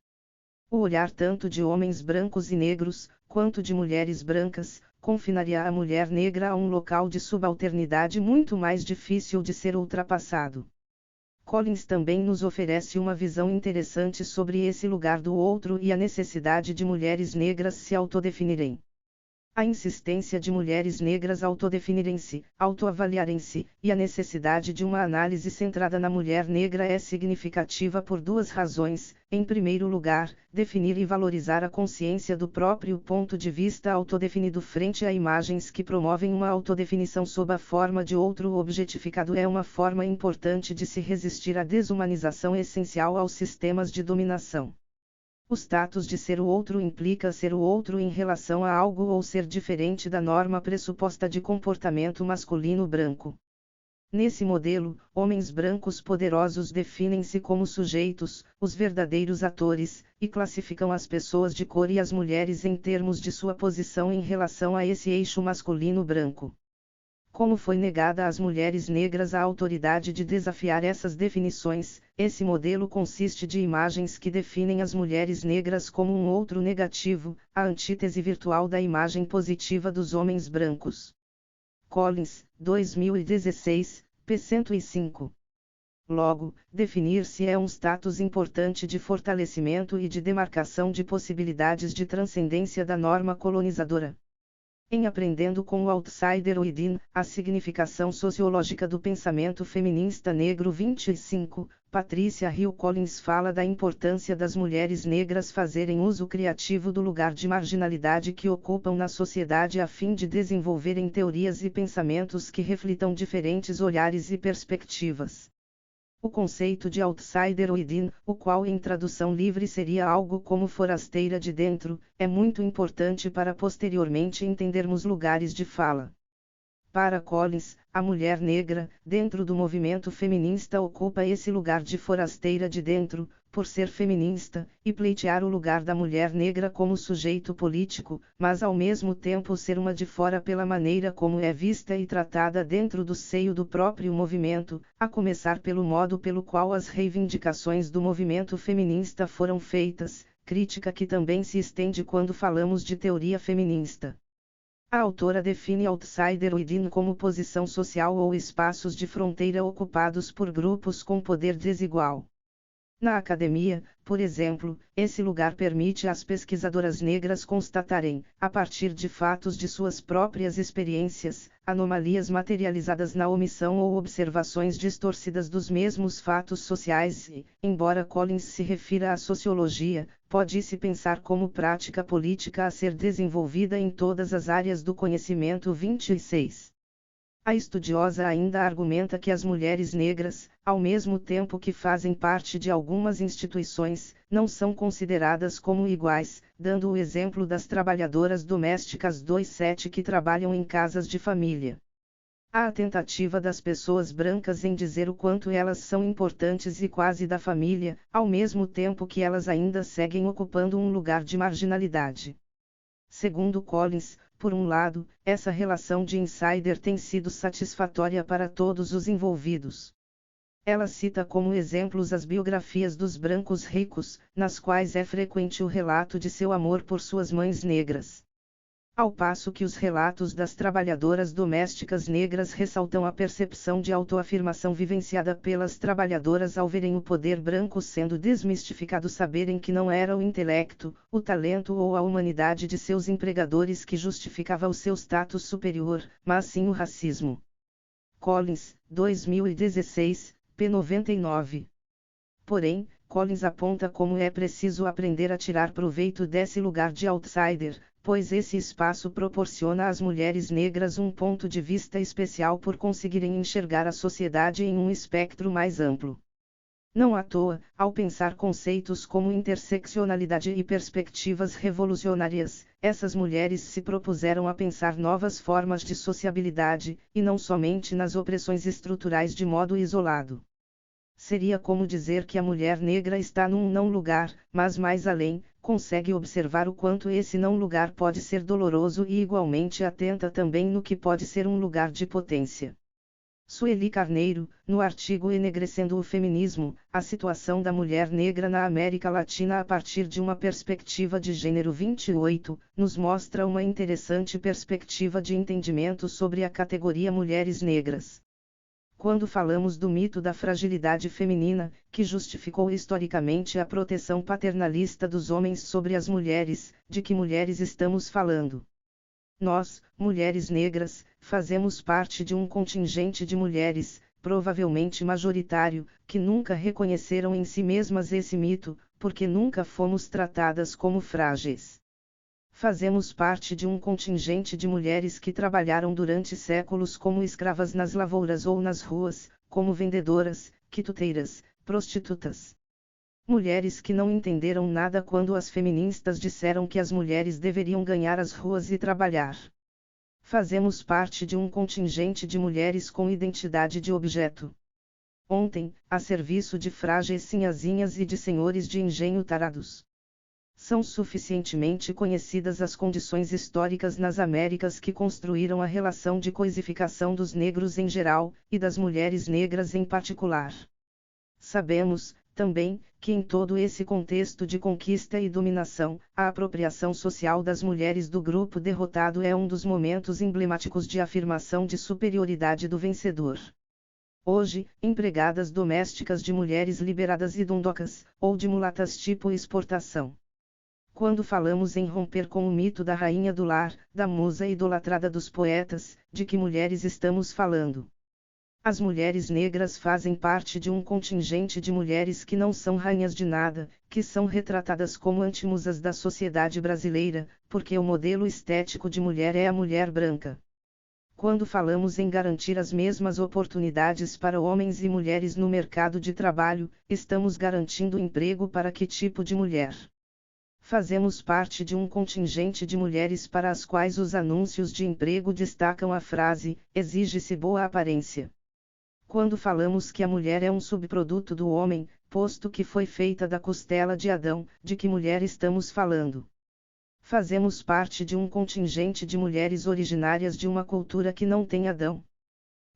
O olhar tanto de homens brancos e negros, quanto de mulheres brancas, confinaria a mulher negra a um local de subalternidade muito mais difícil de ser ultrapassado. Collins também nos oferece uma visão interessante sobre esse lugar do outro e a necessidade de mulheres negras se autodefinirem. A insistência de mulheres negras autodefinirem-se, autoavaliarem-se, e a necessidade de uma análise centrada na mulher negra é significativa por duas razões. Em primeiro lugar, definir e valorizar a consciência do próprio ponto de vista autodefinido frente a imagens que promovem uma autodefinição sob a forma de outro objetificado é uma forma importante de se resistir à desumanização essencial aos sistemas de dominação. O status de ser o outro implica ser o outro em relação a algo ou ser diferente da norma pressuposta de comportamento masculino branco. Nesse modelo, homens brancos poderosos definem-se como sujeitos, os verdadeiros atores, e classificam as pessoas de cor e as mulheres em termos de sua posição em relação a esse eixo masculino branco. Como foi negada às mulheres negras a autoridade de desafiar essas definições, esse modelo consiste de imagens que definem as mulheres negras como um outro negativo, a antítese virtual da imagem positiva dos homens brancos. Collins, 2016, p. 105. Logo, definir-se é um status importante de fortalecimento e de demarcação de possibilidades de transcendência da norma colonizadora. Em Aprendendo com o Outsider Within, a significação sociológica do pensamento feminista negro. 25, Patricia Hill Collins fala da importância das mulheres negras fazerem uso criativo do lugar de marginalidade que ocupam na sociedade a fim de desenvolverem teorias e pensamentos que reflitam diferentes olhares e perspectivas. O conceito de outsider within, o qual em tradução livre seria algo como forasteira de dentro, é muito importante para posteriormente entendermos lugares de fala. Para Collins, a mulher negra, dentro do movimento feminista ocupa esse lugar de forasteira de dentro, por ser feminista, e pleitear o lugar da mulher negra como sujeito político, mas ao mesmo tempo ser uma de fora pela maneira como é vista e tratada dentro do seio do próprio movimento, a começar pelo modo pelo qual as reivindicações do movimento feminista foram feitas, crítica que também se estende quando falamos de teoria feminista. A autora define outsider within como posição social ou espaços de fronteira ocupados por grupos com poder desigual. Na academia, por exemplo, esse lugar permite às pesquisadoras negras constatarem, a partir de fatos de suas próprias experiências, anomalias materializadas na omissão ou observações distorcidas dos mesmos fatos sociais e, embora Collins se refira à sociologia, pode-se pensar como prática política a ser desenvolvida em todas as áreas do conhecimento. 26. A estudiosa ainda argumenta que as mulheres negras, ao mesmo tempo que fazem parte de algumas instituições, não são consideradas como iguais, dando o exemplo das trabalhadoras domésticas 27 que trabalham em casas de família. Há a tentativa das pessoas brancas em dizer o quanto elas são importantes e quase da família, ao mesmo tempo que elas ainda seguem ocupando um lugar de marginalidade. Segundo Collins, por um lado, essa relação de insider tem sido satisfatória para todos os envolvidos. Ela cita como exemplos as biografias dos brancos ricos, nas quais é frequente o relato de seu amor por suas mães negras. Ao passo que os relatos das trabalhadoras domésticas negras ressaltam a percepção de autoafirmação vivenciada pelas trabalhadoras ao verem o poder branco sendo desmistificado, saberem que não era o intelecto, o talento ou a humanidade de seus empregadores que justificava o seu status superior, mas sim o racismo. Collins, 2016, p. 99. Porém, Collins aponta como é preciso aprender a tirar proveito desse lugar de outsider, pois esse espaço proporciona às mulheres negras um ponto de vista especial por conseguirem enxergar a sociedade em um espectro mais amplo. Não à toa, ao pensar conceitos como interseccionalidade e perspectivas revolucionárias, essas mulheres se propuseram a pensar novas formas de sociabilidade, e não somente nas opressões estruturais de modo isolado. Seria como dizer que a mulher negra está num não lugar, mas mais além, consegue observar o quanto esse não lugar pode ser doloroso e igualmente atenta também no que pode ser um lugar de potência. Sueli Carneiro, no artigo Enegrecendo o Feminismo, a situação da mulher negra na América Latina a partir de uma perspectiva de gênero 28, nos mostra uma interessante perspectiva de entendimento sobre a categoria mulheres negras. Quando falamos do mito da fragilidade feminina, que justificou historicamente a proteção paternalista dos homens sobre as mulheres, de que mulheres estamos falando? Nós, mulheres negras, fazemos parte de um contingente de mulheres, provavelmente majoritário, que nunca reconheceram em si mesmas esse mito, porque nunca fomos tratadas como frágeis. Fazemos parte de um contingente de mulheres que trabalharam durante séculos como escravas nas lavouras ou nas ruas, como vendedoras, quituteiras, prostitutas. Mulheres que não entenderam nada quando as feministas disseram que as mulheres deveriam ganhar as ruas e trabalhar. Fazemos parte de um contingente de mulheres com identidade de objeto. Ontem, a serviço de frágeis sinhazinhas e de senhores de engenho tarados. São suficientemente conhecidas as condições históricas nas Américas que construíram a relação de coisificação dos negros em geral, e das mulheres negras em particular. Sabemos, também, que em todo esse contexto de conquista e dominação, a apropriação social das mulheres do grupo derrotado é um dos momentos emblemáticos de afirmação de superioridade do vencedor. Hoje, empregadas domésticas de mulheres liberadas e dondocas, ou de mulatas tipo exportação. Quando falamos em romper com o mito da rainha do lar, da musa idolatrada dos poetas, de que mulheres estamos falando? As mulheres negras fazem parte de um contingente de mulheres que não são rainhas de nada, que são retratadas como antimusas da sociedade brasileira, porque o modelo estético de mulher é a mulher branca. Quando falamos em garantir as mesmas oportunidades para homens e mulheres no mercado de trabalho, estamos garantindo emprego para que tipo de mulher? Fazemos parte de um contingente de mulheres para as quais os anúncios de emprego destacam a frase: exige-se boa aparência. Quando falamos que a mulher é um subproduto do homem, posto que foi feita da costela de Adão, de que mulher estamos falando? Fazemos parte de um contingente de mulheres originárias de uma cultura que não tem Adão.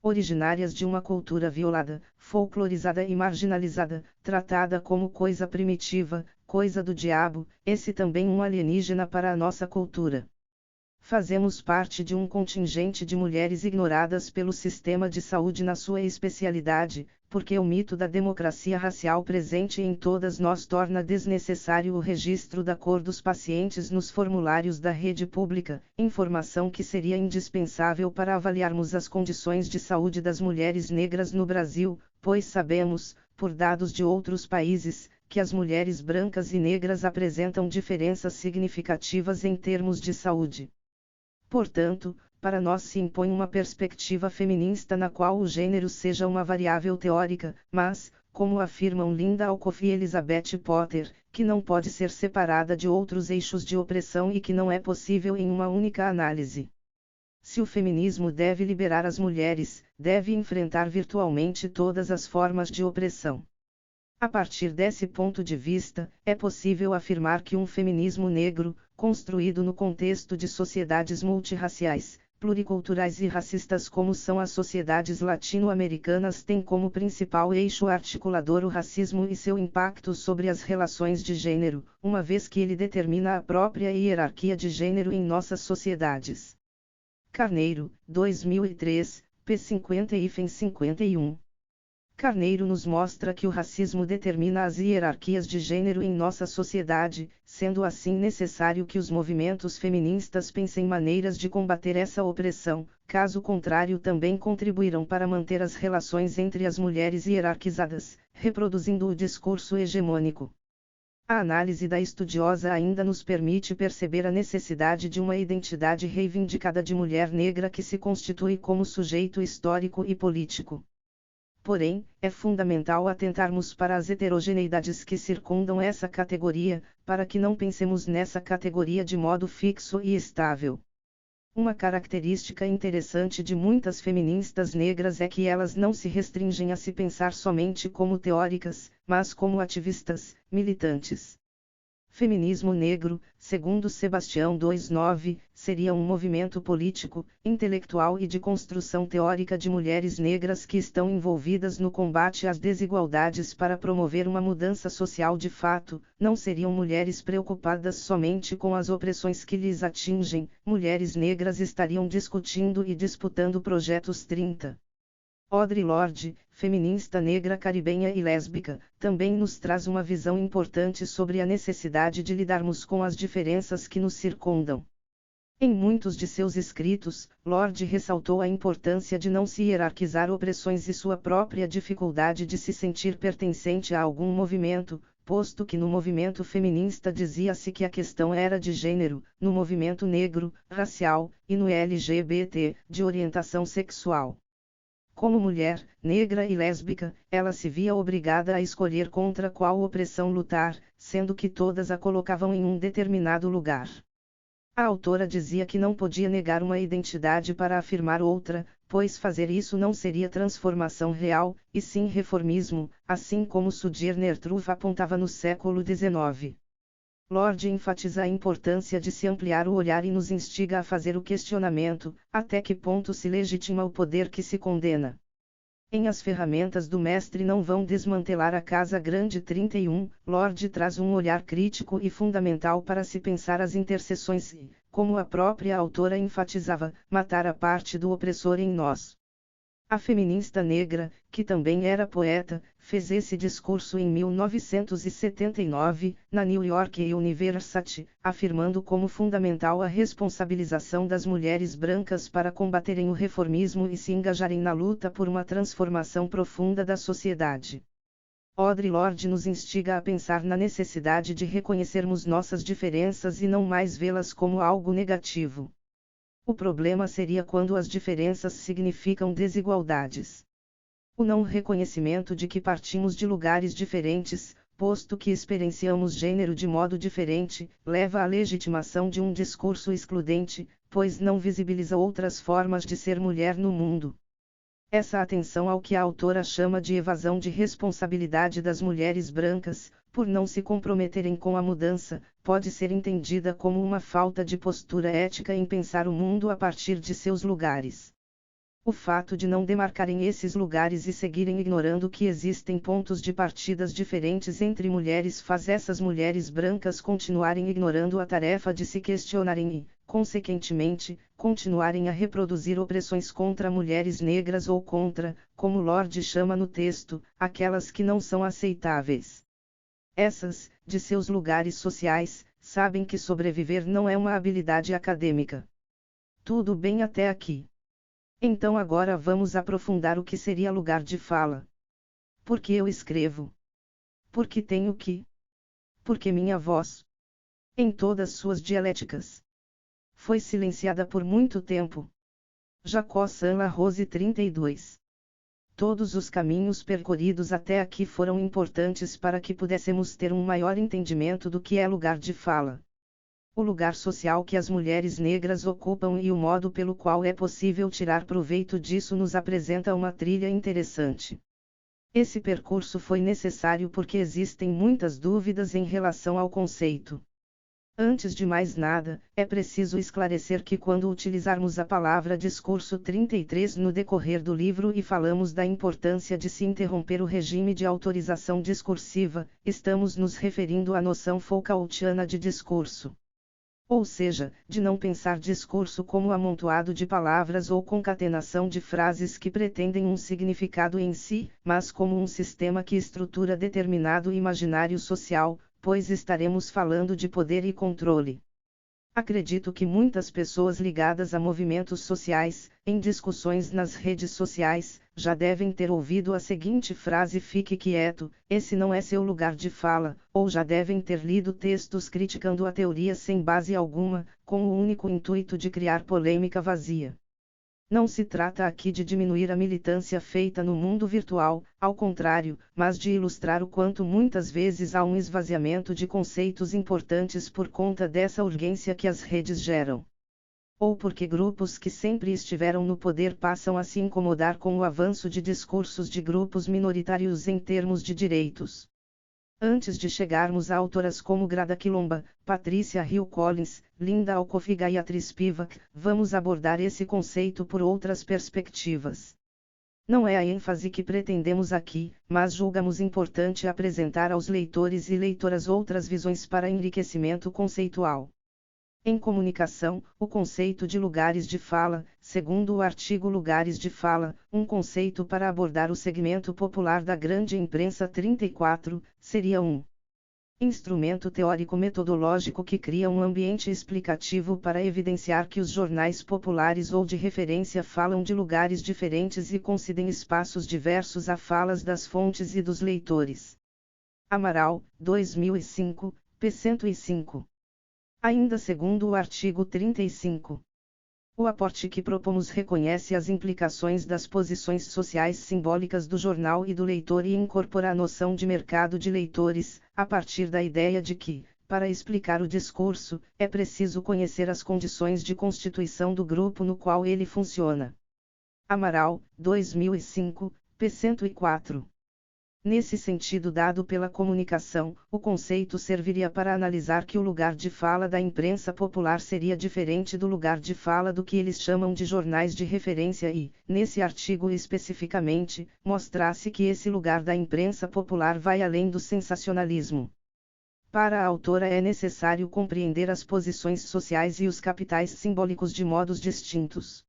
Originárias de uma cultura violada, folclorizada e marginalizada, tratada como coisa primitiva, coisa do diabo, esse também um alienígena para a nossa cultura. Fazemos parte de um contingente de mulheres ignoradas pelo sistema de saúde na sua especialidade, porque o mito da democracia racial presente em todas nós torna desnecessário o registro da cor dos pacientes nos formulários da rede pública, informação que seria indispensável para avaliarmos as condições de saúde das mulheres negras no Brasil, pois sabemos, por dados de outros países, que as mulheres brancas e negras apresentam diferenças significativas em termos de saúde. Portanto, para nós se impõe uma perspectiva feminista na qual o gênero seja uma variável teórica, mas, como afirmam Linda Alcoff e Elizabeth Potter, que não pode ser separada de outros eixos de opressão e que não é possível em uma única análise. Se o feminismo deve liberar as mulheres, deve enfrentar virtualmente todas as formas de opressão. A partir desse ponto de vista, é possível afirmar que um feminismo negro, construído no contexto de sociedades multirraciais, pluriculturais e racistas como são as sociedades latino-americanas, tem como principal eixo articulador o racismo e seu impacto sobre as relações de gênero, uma vez que ele determina a própria hierarquia de gênero em nossas sociedades. Carneiro, 2003, p. 50 e 51. Carneiro nos mostra que o racismo determina as hierarquias de gênero em nossa sociedade, sendo assim necessário que os movimentos feministas pensem maneiras de combater essa opressão, caso contrário também contribuirão para manter as relações entre as mulheres hierarquizadas, reproduzindo o discurso hegemônico. A análise da estudiosa ainda nos permite perceber a necessidade de uma identidade reivindicada de mulher negra que se constitui como sujeito histórico e político. Porém, é fundamental atentarmos para as heterogeneidades que circundam essa categoria, para que não pensemos nessa categoria de modo fixo e estável. Uma característica interessante de muitas feministas negras é que elas não se restringem a se pensar somente como teóricas, mas como ativistas, militantes. Feminismo negro, segundo Sebastião 2.9, seria um movimento político, intelectual e de construção teórica de mulheres negras que estão envolvidas no combate às desigualdades para promover uma mudança social de fato. Não seriam mulheres preocupadas somente com as opressões que lhes atingem, mulheres negras estariam discutindo e disputando projetos 30. Audre Lorde, feminista negra caribenha e lésbica, também nos traz uma visão importante sobre a necessidade de lidarmos com as diferenças que nos circundam. Em muitos de seus escritos, Lorde ressaltou a importância de não se hierarquizar opressões e sua própria dificuldade de se sentir pertencente a algum movimento, posto que no movimento feminista dizia-se que a questão era de gênero, no movimento negro, racial, e no LGBT, de orientação sexual. Como mulher, negra e lésbica, ela se via obrigada a escolher contra qual opressão lutar, sendo que todas a colocavam em um determinado lugar. A autora dizia que não podia negar uma identidade para afirmar outra, pois fazer isso não seria transformação real, e sim reformismo, assim como Sojourner Truth apontava no século XIX. Lorde enfatiza a importância de se ampliar o olhar e nos instiga a fazer o questionamento: até que ponto se legitima o poder que se condena? Em As Ferramentas do Mestre não vão desmantelar a Casa Grande 31, Lorde traz um olhar crítico e fundamental para se pensar as interseções e, como a própria autora enfatizava, matar a parte do opressor em nós. A feminista negra, que também era poeta, fez esse discurso em 1979, na New York University, afirmando como fundamental a responsabilização das mulheres brancas para combaterem o reformismo e se engajarem na luta por uma transformação profunda da sociedade. Audre Lorde nos instiga a pensar na necessidade de reconhecermos nossas diferenças e não mais vê-las como algo negativo. O problema seria quando as diferenças significam desigualdades. O não reconhecimento de que partimos de lugares diferentes, posto que experienciamos gênero de modo diferente, leva à legitimação de um discurso excludente, pois não visibiliza outras formas de ser mulher no mundo. Essa atenção ao que a autora chama de evasão de responsabilidade das mulheres brancas, por não se comprometerem com a mudança, pode ser entendida como uma falta de postura ética em pensar o mundo a partir de seus lugares. O fato de não demarcarem esses lugares e seguirem ignorando que existem pontos de partidas diferentes entre mulheres faz essas mulheres brancas continuarem ignorando a tarefa de se questionarem e, consequentemente, continuarem a reproduzir opressões contra mulheres negras ou contra, como Lorde chama no texto, aquelas que não são aceitáveis. Essas, de seus lugares sociais, sabem que sobreviver não é uma habilidade acadêmica. Tudo bem até aqui. Então agora vamos aprofundar o que seria lugar de fala. Por que eu escrevo? Porque tenho que. Porque minha voz, em todas suas dialéticas, foi silenciada por muito tempo. Jacó Sanla Rose 32. Todos os caminhos percorridos até aqui foram importantes para que pudéssemos ter um maior entendimento do que é lugar de fala. O lugar social que as mulheres negras ocupam e o modo pelo qual é possível tirar proveito disso nos apresenta uma trilha interessante. Esse percurso foi necessário porque existem muitas dúvidas em relação ao conceito. Antes de mais nada, é preciso esclarecer que quando utilizarmos a palavra discurso 33 no decorrer do livro e falamos da importância de se interromper o regime de autorização discursiva, estamos nos referindo à noção Foucaultiana de discurso. Ou seja, de não pensar discurso como amontoado de palavras ou concatenação de frases que pretendem um significado em si, mas como um sistema que estrutura determinado imaginário social, pois estaremos falando de poder e controle. Acredito que muitas pessoas ligadas a movimentos sociais, em discussões nas redes sociais, já devem ter ouvido a seguinte frase: fique quieto, esse não é seu lugar de fala, ou já devem ter lido textos criticando a teoria sem base alguma, com o único intuito de criar polêmica vazia. Não se trata aqui de diminuir a militância feita no mundo virtual, ao contrário, mas de ilustrar o quanto muitas vezes há um esvaziamento de conceitos importantes por conta dessa urgência que as redes geram. Ou porque grupos que sempre estiveram no poder passam a se incomodar com o avanço de discursos de grupos minoritários em termos de direitos. Antes de chegarmos a autoras como Grada Quilomba, Patrícia Hill Collins, Linda Alcoff e Gayatri Spivak, vamos abordar esse conceito por outras perspectivas. Não é a ênfase que pretendemos aqui, mas julgamos importante apresentar aos leitores e leitoras outras visões para enriquecimento conceitual. Em comunicação, o conceito de lugares de fala, segundo o artigo Lugares de Fala, um conceito para abordar o segmento popular da grande imprensa 34, seria um instrumento teórico-metodológico que cria um ambiente explicativo para evidenciar que os jornais populares ou de referência falam de lugares diferentes e concedem espaços diversos a falas das fontes e dos leitores. Amaral, 2005, p. 105. Ainda segundo o artigo 35. O aporte que propomos reconhece as implicações das posições sociais simbólicas do jornal e do leitor e incorpora a noção de mercado de leitores, a partir da ideia de que, para explicar o discurso, é preciso conhecer as condições de constituição do grupo no qual ele funciona. Amaral, 2005, p. 104. Nesse sentido dado pela comunicação, o conceito serviria para analisar que o lugar de fala da imprensa popular seria diferente do lugar de fala do que eles chamam de jornais de referência e, nesse artigo especificamente, mostrasse que esse lugar da imprensa popular vai além do sensacionalismo. Para a autora é necessário compreender as posições sociais e os capitais simbólicos de modos distintos.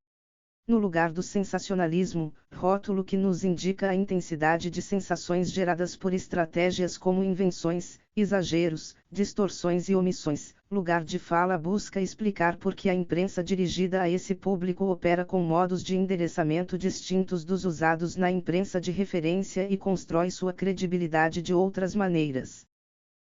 No lugar do sensacionalismo, rótulo que nos indica a intensidade de sensações geradas por estratégias como invenções, exageros, distorções e omissões, lugar de fala busca explicar por que a imprensa dirigida a esse público opera com modos de endereçamento distintos dos usados na imprensa de referência e constrói sua credibilidade de outras maneiras.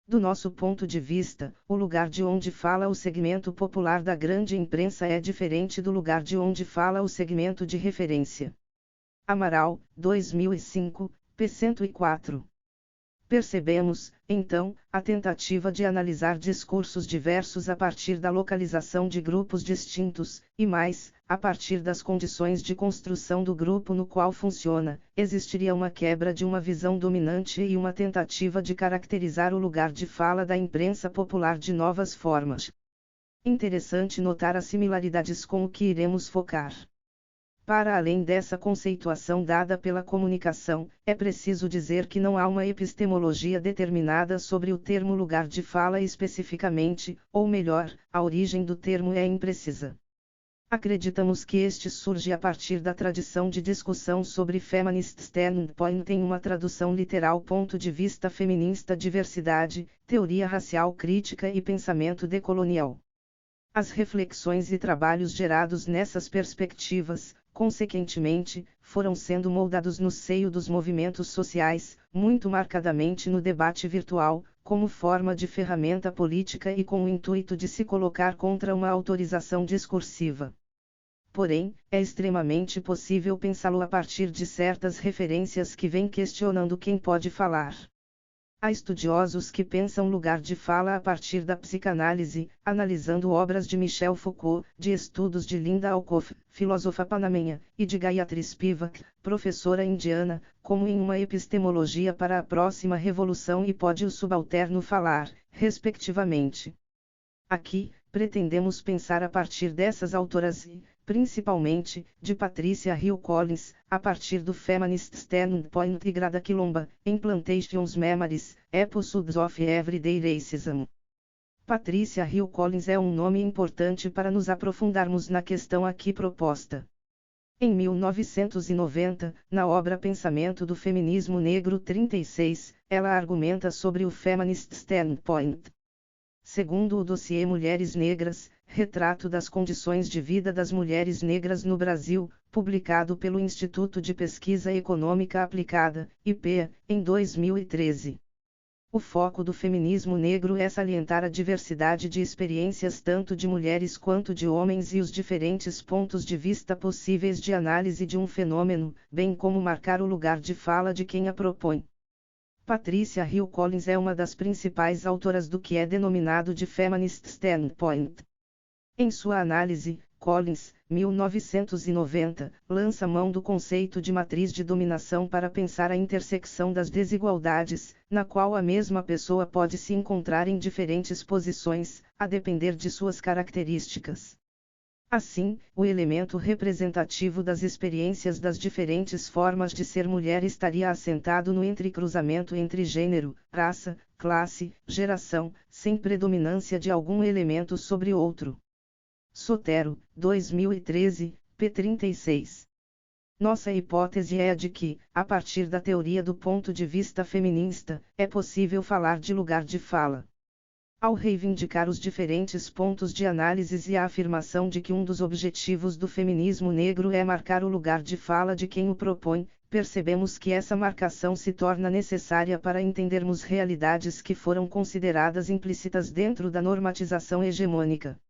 Do nosso ponto de vista, o lugar de onde fala o segmento popular da grande imprensa é diferente do lugar de onde fala o segmento de referência. Amaral, 2005, p. 104. Percebemos, então, a tentativa de analisar discursos diversos a partir da localização de grupos distintos, e mais, a partir das condições de construção do grupo no qual funciona, existiria uma quebra de uma visão dominante e uma tentativa de caracterizar o lugar de fala da imprensa popular de novas formas. Interessante notar as similaridades com o que iremos focar. Para além dessa conceituação dada pela comunicação, é preciso dizer que não há uma epistemologia determinada sobre o termo lugar de fala especificamente, ou melhor, a origem do termo é imprecisa. Acreditamos que este surge a partir da tradição de discussão sobre feminist standpoint em uma tradução literal ponto de vista feminista diversidade, teoria racial crítica e pensamento decolonial. As reflexões e trabalhos gerados nessas perspectivas, consequentemente, foram sendo moldados no seio dos movimentos sociais, muito marcadamente no debate virtual, como forma de ferramenta política e com o intuito de se colocar contra uma autorização discursiva. Porém, é extremamente possível pensá-lo a partir de certas referências que vêm questionando quem pode falar. Há estudiosos que pensam lugar de fala a partir da psicanálise, analisando obras de Michel Foucault, de estudos de Linda Alcoff, filósofa panamenha, e de Gayatri Spivak, professora indiana, como em uma epistemologia para a próxima revolução e pode o subalterno falar, respectivamente. Aqui, pretendemos pensar a partir dessas autoras e, principalmente, de Patricia Hill Collins, a partir do Feminist Standpoint e Grada Quilomba, em Plantations Memories, Episodes of Everyday Racism. Patricia Hill Collins é um nome importante para nos aprofundarmos na questão aqui proposta. Em 1990, na obra Pensamento do Feminismo Negro 36, ela argumenta sobre o Feminist Standpoint. Segundo o dossiê Mulheres Negras, Retrato das Condições de Vida das Mulheres Negras no Brasil, publicado pelo Instituto de Pesquisa Econômica Aplicada, IPEA, em 2013. O foco do feminismo negro é salientar a diversidade de experiências tanto de mulheres quanto de homens e os diferentes pontos de vista possíveis de análise de um fenômeno, bem como marcar o lugar de fala de quem a propõe. Patricia Hill Collins é uma das principais autoras do que é denominado de Feminist Standpoint. Em sua análise, Collins, 1990, lança mão do conceito de matriz de dominação para pensar a intersecção das desigualdades, na qual a mesma pessoa pode se encontrar em diferentes posições, a depender de suas características. Assim, o elemento representativo das experiências das diferentes formas de ser mulher estaria assentado no entrecruzamento entre gênero, raça, classe, geração, sem predominância de algum elemento sobre outro. Sotero, 2013, p. 36. Nossa hipótese é a de que, a partir da teoria do ponto de vista feminista, é possível falar de lugar de fala. Ao reivindicar os diferentes pontos de análise e a afirmação de que um dos objetivos do feminismo negro é marcar o lugar de fala de quem o propõe, percebemos que essa marcação se torna necessária para entendermos realidades que foram consideradas implícitas dentro da normatização hegemônica.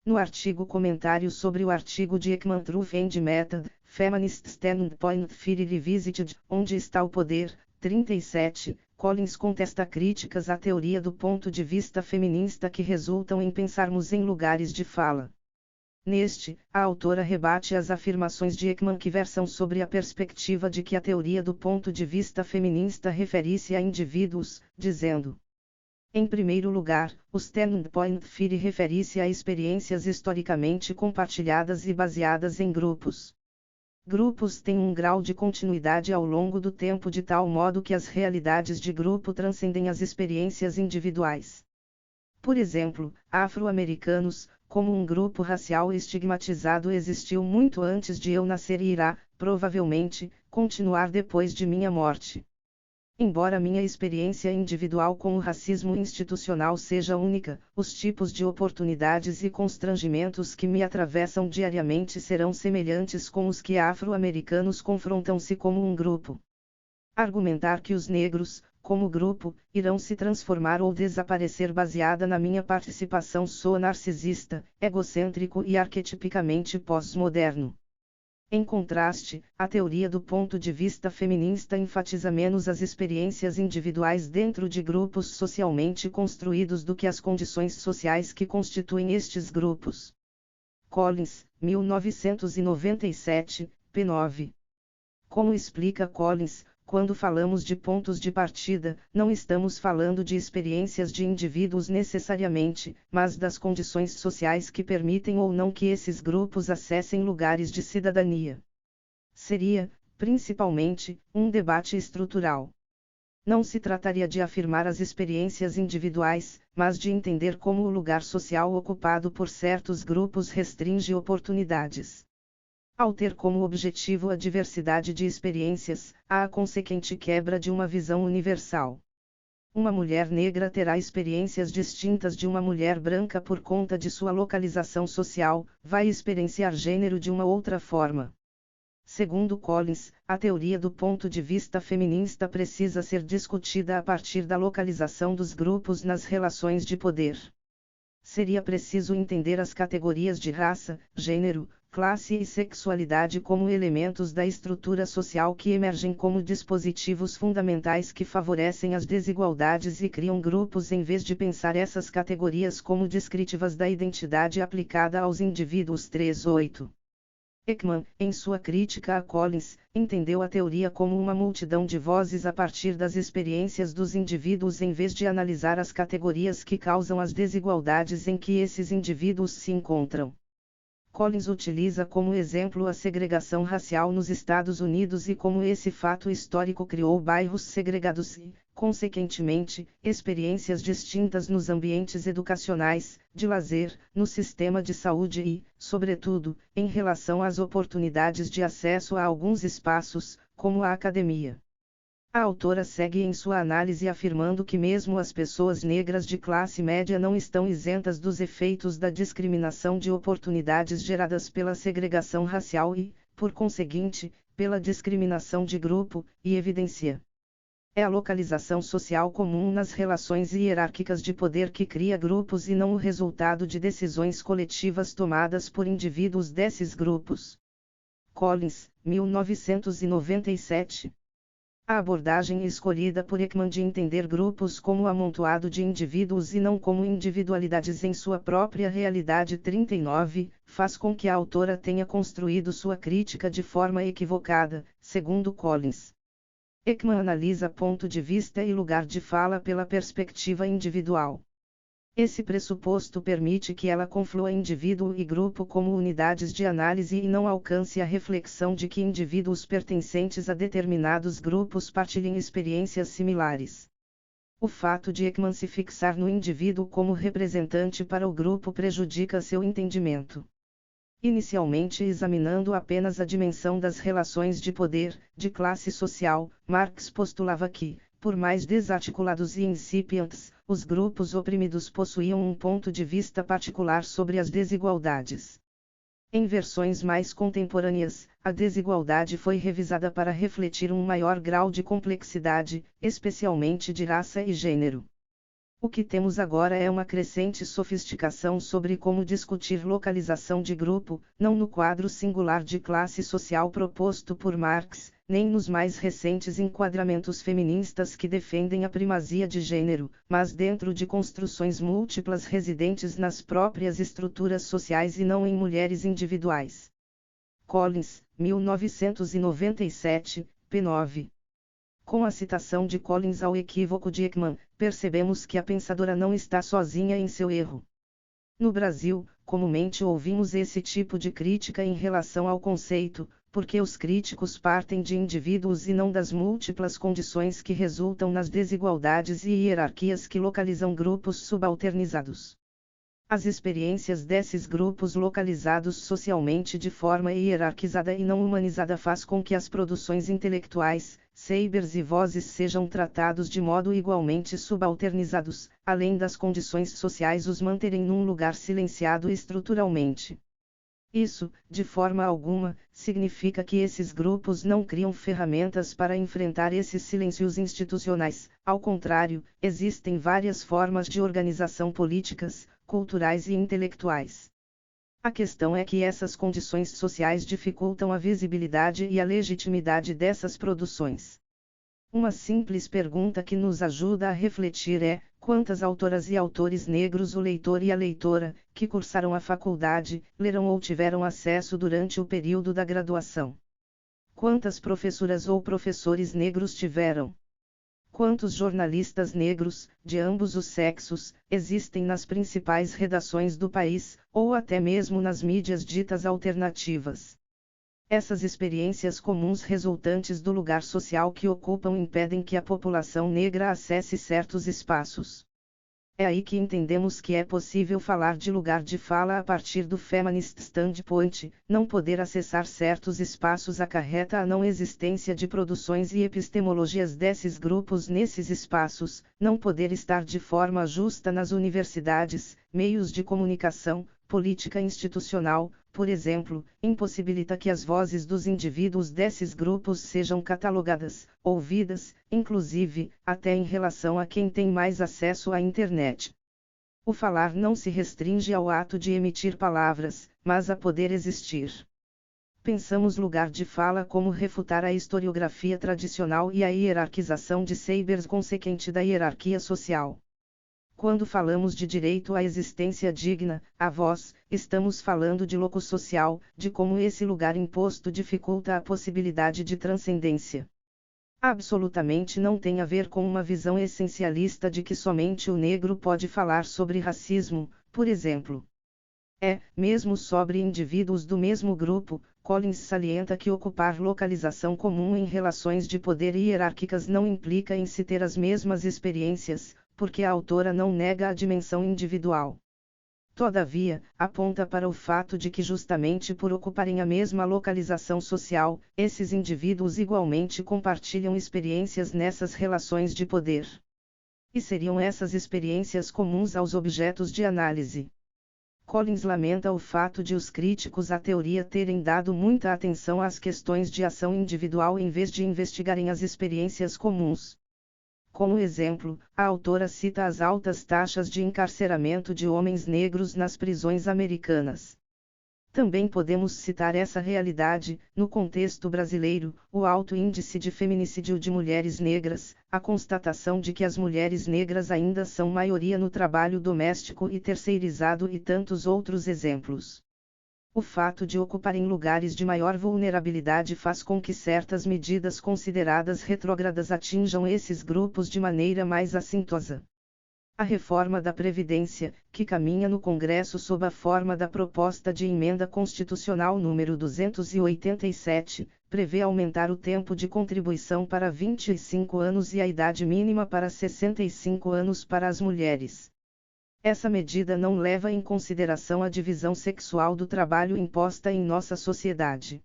No artigo Comentário sobre o artigo de Ekman Truth and Method, Feminist Standpoint Theory Revisited, Onde está o poder? 37, Collins contesta críticas à teoria do ponto de vista feminista que resultam em pensarmos em lugares de fala. Neste, a autora rebate as afirmações de Ekman que versam sobre a perspectiva de que a teoria do ponto de vista feminista refere-se a indivíduos, dizendo: em primeiro lugar, o Standpoint Theory refere-se a experiências historicamente compartilhadas e baseadas em grupos. Grupos têm um grau de continuidade ao longo do tempo de tal modo que as realidades de grupo transcendem as experiências individuais. Por exemplo, afro-americanos, como um grupo racial estigmatizado existiu muito antes de eu nascer e irá, provavelmente, continuar depois de minha morte. Embora minha experiência individual com o racismo institucional seja única, os tipos de oportunidades e constrangimentos que me atravessam diariamente serão semelhantes com os que afro-americanos confrontam-se como um grupo. Argumentar que os negros, como grupo, irão se transformar ou desaparecer baseada na minha participação soa narcisista, egocêntrico e arquetipicamente pós-moderno. Em contraste, a teoria do ponto de vista feminista enfatiza menos as experiências individuais dentro de grupos socialmente construídos do que as condições sociais que constituem estes grupos. Collins, 1997, p. 9. Como explica Collins, quando falamos de pontos de partida, não estamos falando de experiências de indivíduos necessariamente, mas das condições sociais que permitem ou não que esses grupos acessem lugares de cidadania. Seria, principalmente, um debate estrutural. Não se trataria de afirmar as experiências individuais, mas de entender como o lugar social ocupado por certos grupos restringe oportunidades. Ao ter como objetivo a diversidade de experiências, há a consequente quebra de uma visão universal. Uma mulher negra terá experiências distintas de uma mulher branca por conta de sua localização social, vai experienciar gênero de uma outra forma. Segundo Collins, a teoria do ponto de vista feminista precisa ser discutida a partir da localização dos grupos nas relações de poder. Seria preciso entender as categorias de raça, gênero, classe e sexualidade como elementos da estrutura social que emergem como dispositivos fundamentais que favorecem as desigualdades e criam grupos em vez de pensar essas categorias como descritivas da identidade aplicada aos indivíduos. 3.8. Ekman, em sua crítica a Collins, entendeu a teoria como uma multidão de vozes a partir das experiências dos indivíduos em vez de analisar as categorias que causam as desigualdades em que esses indivíduos se encontram. Collins utiliza como exemplo a segregação racial nos Estados Unidos e como esse fato histórico criou bairros segregados e, consequentemente, experiências distintas nos ambientes educacionais, de lazer, no sistema de saúde e, sobretudo, em relação às oportunidades de acesso a alguns espaços, como a academia. A autora segue em sua análise afirmando que mesmo as pessoas negras de classe média não estão isentas dos efeitos da discriminação de oportunidades geradas pela segregação racial e, por conseguinte, pela discriminação de grupo, e evidencia. É a localização social comum nas relações hierárquicas de poder que cria grupos e não o resultado de decisões coletivas tomadas por indivíduos desses grupos. Collins, 1997. A abordagem escolhida por Ekman de entender grupos como amontoado de indivíduos e não como individualidades em sua própria realidade 39, faz com que a autora tenha construído sua crítica de forma equivocada, segundo Collins. Ekman analisa ponto de vista e lugar de fala pela perspectiva individual. Esse pressuposto permite que ela conflua indivíduo e grupo como unidades de análise e não alcance a reflexão de que indivíduos pertencentes a determinados grupos partilhem experiências similares. O fato de Ekman se fixar no indivíduo como representante para o grupo prejudica seu entendimento. Inicialmente examinando apenas a dimensão das relações de poder, de classe social, Marx postulava que, por mais desarticulados e incipientes, os grupos oprimidos possuíam um ponto de vista particular sobre as desigualdades. Em versões mais contemporâneas, a desigualdade foi revisada para refletir um maior grau de complexidade, especialmente de raça e gênero. O que temos agora é uma crescente sofisticação sobre como discutir localização de grupo, não no quadro singular de classe social proposto por Marx, nem nos mais recentes enquadramentos feministas que defendem a primazia de gênero, mas dentro de construções múltiplas residentes nas próprias estruturas sociais e não em mulheres individuais. Collins, 1997, p. 9. Com a citação de Collins ao equívoco de Ekman, percebemos que a pensadora não está sozinha em seu erro. No Brasil, comumente ouvimos esse tipo de crítica em relação ao conceito, porque os críticos partem de indivíduos e não das múltiplas condições que resultam nas desigualdades e hierarquias que localizam grupos subalternizados. As experiências desses grupos localizados socialmente de forma hierarquizada e não humanizada faz com que as produções intelectuais, sabers e vozes sejam tratados de modo igualmente subalternizados, além das condições sociais os manterem num lugar silenciado estruturalmente. Isso, de forma alguma, significa que esses grupos não criam ferramentas para enfrentar esses silêncios institucionais, ao contrário, existem várias formas de organização políticas, culturais e intelectuais. A questão é que essas condições sociais dificultam a visibilidade e a legitimidade dessas produções. Uma simples pergunta que nos ajuda a refletir é: quantas autoras e autores negros o leitor e a leitora, que cursaram a faculdade, leram ou tiveram acesso durante o período da graduação? Quantas professoras ou professores negros tiveram? Quantos jornalistas negros, de ambos os sexos, existem nas principais redações do país, ou até mesmo nas mídias ditas alternativas? Essas experiências comuns resultantes do lugar social que ocupam impedem que a população negra acesse certos espaços. É aí que entendemos que é possível falar de lugar de fala a partir do feminist standpoint. Não poder acessar certos espaços acarreta a não existência de produções e epistemologias desses grupos nesses espaços, não poder estar de forma justa nas universidades, meios de comunicação, política institucional, por exemplo, impossibilita que as vozes dos indivíduos desses grupos sejam catalogadas, ouvidas, inclusive, até em relação a quem tem mais acesso à internet. O falar não se restringe ao ato de emitir palavras, mas a poder existir. Pensamos lugar de fala como refutar a historiografia tradicional e a hierarquização de saberes consequente da hierarquia social. Quando falamos de direito à existência digna, à voz, estamos falando de locus social, de como esse lugar imposto dificulta a possibilidade de transcendência. Absolutamente não tem a ver com uma visão essencialista de que somente o negro pode falar sobre racismo, por exemplo. Mesmo sobre indivíduos do mesmo grupo, Collins salienta que ocupar localização comum em relações de poder hierárquicas não implica em se ter as mesmas experiências, porque a autora não nega a dimensão individual. Todavia, aponta para o fato de que justamente por ocuparem a mesma localização social, esses indivíduos igualmente compartilham experiências nessas relações de poder. E seriam essas experiências comuns aos objetos de análise. Collins lamenta o fato de os críticos à teoria terem dado muita atenção às questões de ação individual em vez de investigarem as experiências comuns. Como exemplo, a autora cita as altas taxas de encarceramento de homens negros nas prisões americanas. Também podemos citar essa realidade, no contexto brasileiro, o alto índice de feminicídio de mulheres negras, a constatação de que as mulheres negras ainda são maioria no trabalho doméstico e terceirizado e tantos outros exemplos. O fato de ocuparem lugares de maior vulnerabilidade faz com que certas medidas consideradas retrógradas atinjam esses grupos de maneira mais assintosa. A reforma da Previdência, que caminha no Congresso sob a forma da proposta de emenda constitucional número 287, prevê aumentar o tempo de contribuição para 25 anos e a idade mínima para 65 anos para as mulheres. Essa medida não leva em consideração a divisão sexual do trabalho imposta em nossa sociedade.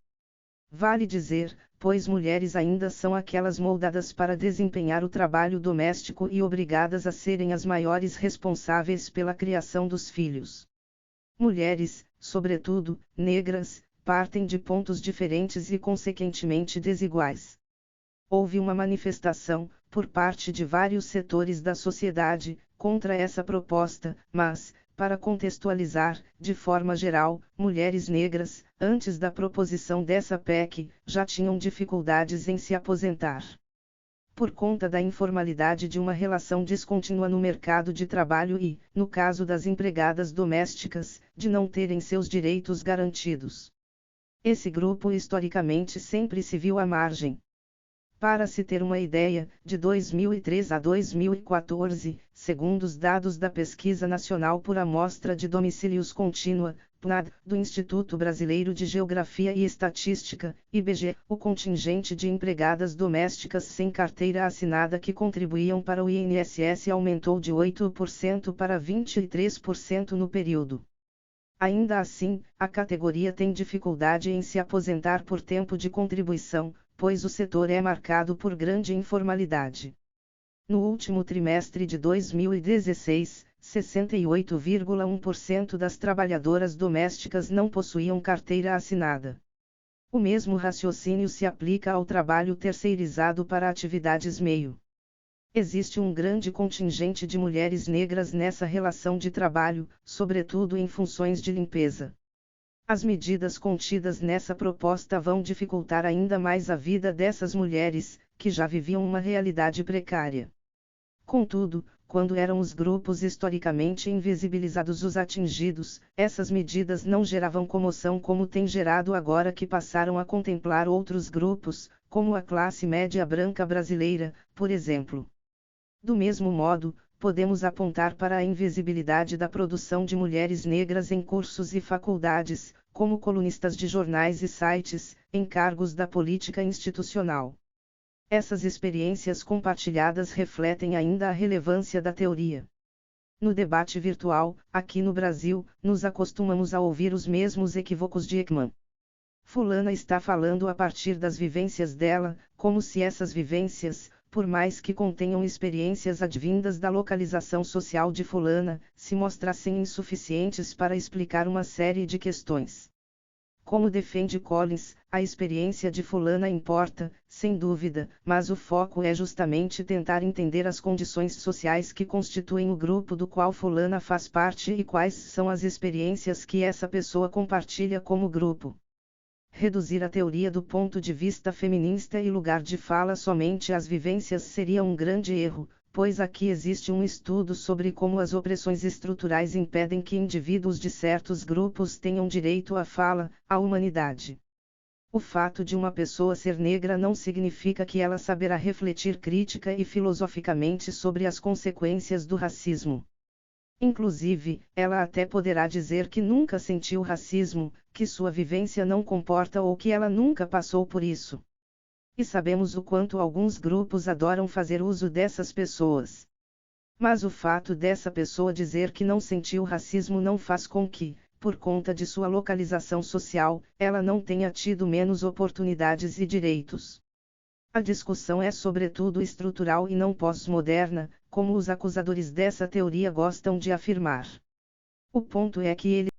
Vale dizer, pois mulheres ainda são aquelas moldadas para desempenhar o trabalho doméstico e obrigadas a serem as maiores responsáveis pela criação dos filhos. Mulheres, sobretudo, negras, partem de pontos diferentes e consequentemente desiguais. Houve uma manifestação, por parte de vários setores da sociedade, contra essa proposta, mas, para contextualizar, de forma geral, mulheres negras, antes da proposição dessa PEC, já tinham dificuldades em se aposentar. Por conta da informalidade de uma relação descontínua no mercado de trabalho e, no caso das empregadas domésticas, de não terem seus direitos garantidos. Esse grupo historicamente sempre se viu à margem. Para se ter uma ideia, de 2003 a 2014, segundo os dados da Pesquisa Nacional por Amostra de Domicílios Contínua, PNAD, do Instituto Brasileiro de Geografia e Estatística, IBGE, o contingente de empregadas domésticas sem carteira assinada que contribuíam para o INSS aumentou de 8% para 23% no período. Ainda assim, a categoria tem dificuldade em se aposentar por tempo de contribuição, pois o setor é marcado por grande informalidade. No último trimestre de 2016, 68,1% das trabalhadoras domésticas não possuíam carteira assinada. O mesmo raciocínio se aplica ao trabalho terceirizado para atividades meio. Existe um grande contingente de mulheres negras nessa relação de trabalho, sobretudo em funções de limpeza. As medidas contidas nessa proposta vão dificultar ainda mais a vida dessas mulheres, que já viviam uma realidade precária. Contudo, quando eram os grupos historicamente invisibilizados os atingidos, essas medidas não geravam comoção como tem gerado agora que passaram a contemplar outros grupos, como a classe média branca brasileira, por exemplo. Do mesmo modo, podemos apontar para a invisibilidade da produção de mulheres negras em cursos e faculdades, como colunistas de jornais e sites, em cargos da política institucional. Essas experiências compartilhadas refletem ainda a relevância da teoria. No debate virtual, aqui no Brasil, nos acostumamos a ouvir os mesmos equívocos de Ekman. Fulana está falando a partir das vivências dela, como se essas vivências, por mais que contenham experiências advindas da localização social de Fulana, se mostrassem insuficientes para explicar uma série de questões. Como defende Collins, a experiência de Fulana importa, sem dúvida, mas o foco é justamente tentar entender as condições sociais que constituem o grupo do qual Fulana faz parte e quais são as experiências que essa pessoa compartilha como grupo. Reduzir a teoria do ponto de vista feminista e lugar de fala somente às vivências seria um grande erro, pois aqui existe um estudo sobre como as opressões estruturais impedem que indivíduos de certos grupos tenham direito à fala, à humanidade. O fato de uma pessoa ser negra não significa que ela saberá refletir crítica e filosoficamente sobre as consequências do racismo. Inclusive, ela até poderá dizer que nunca sentiu racismo, que sua vivência não comporta ou que ela nunca passou por isso. E sabemos o quanto alguns grupos adoram fazer uso dessas pessoas. Mas o fato dessa pessoa dizer que não sentiu racismo não faz com que, por conta de sua localização social, ela não tenha tido menos oportunidades e direitos. A discussão é sobretudo estrutural e não pós-moderna, como os acusadores dessa teoria gostam de afirmar. O ponto é que ele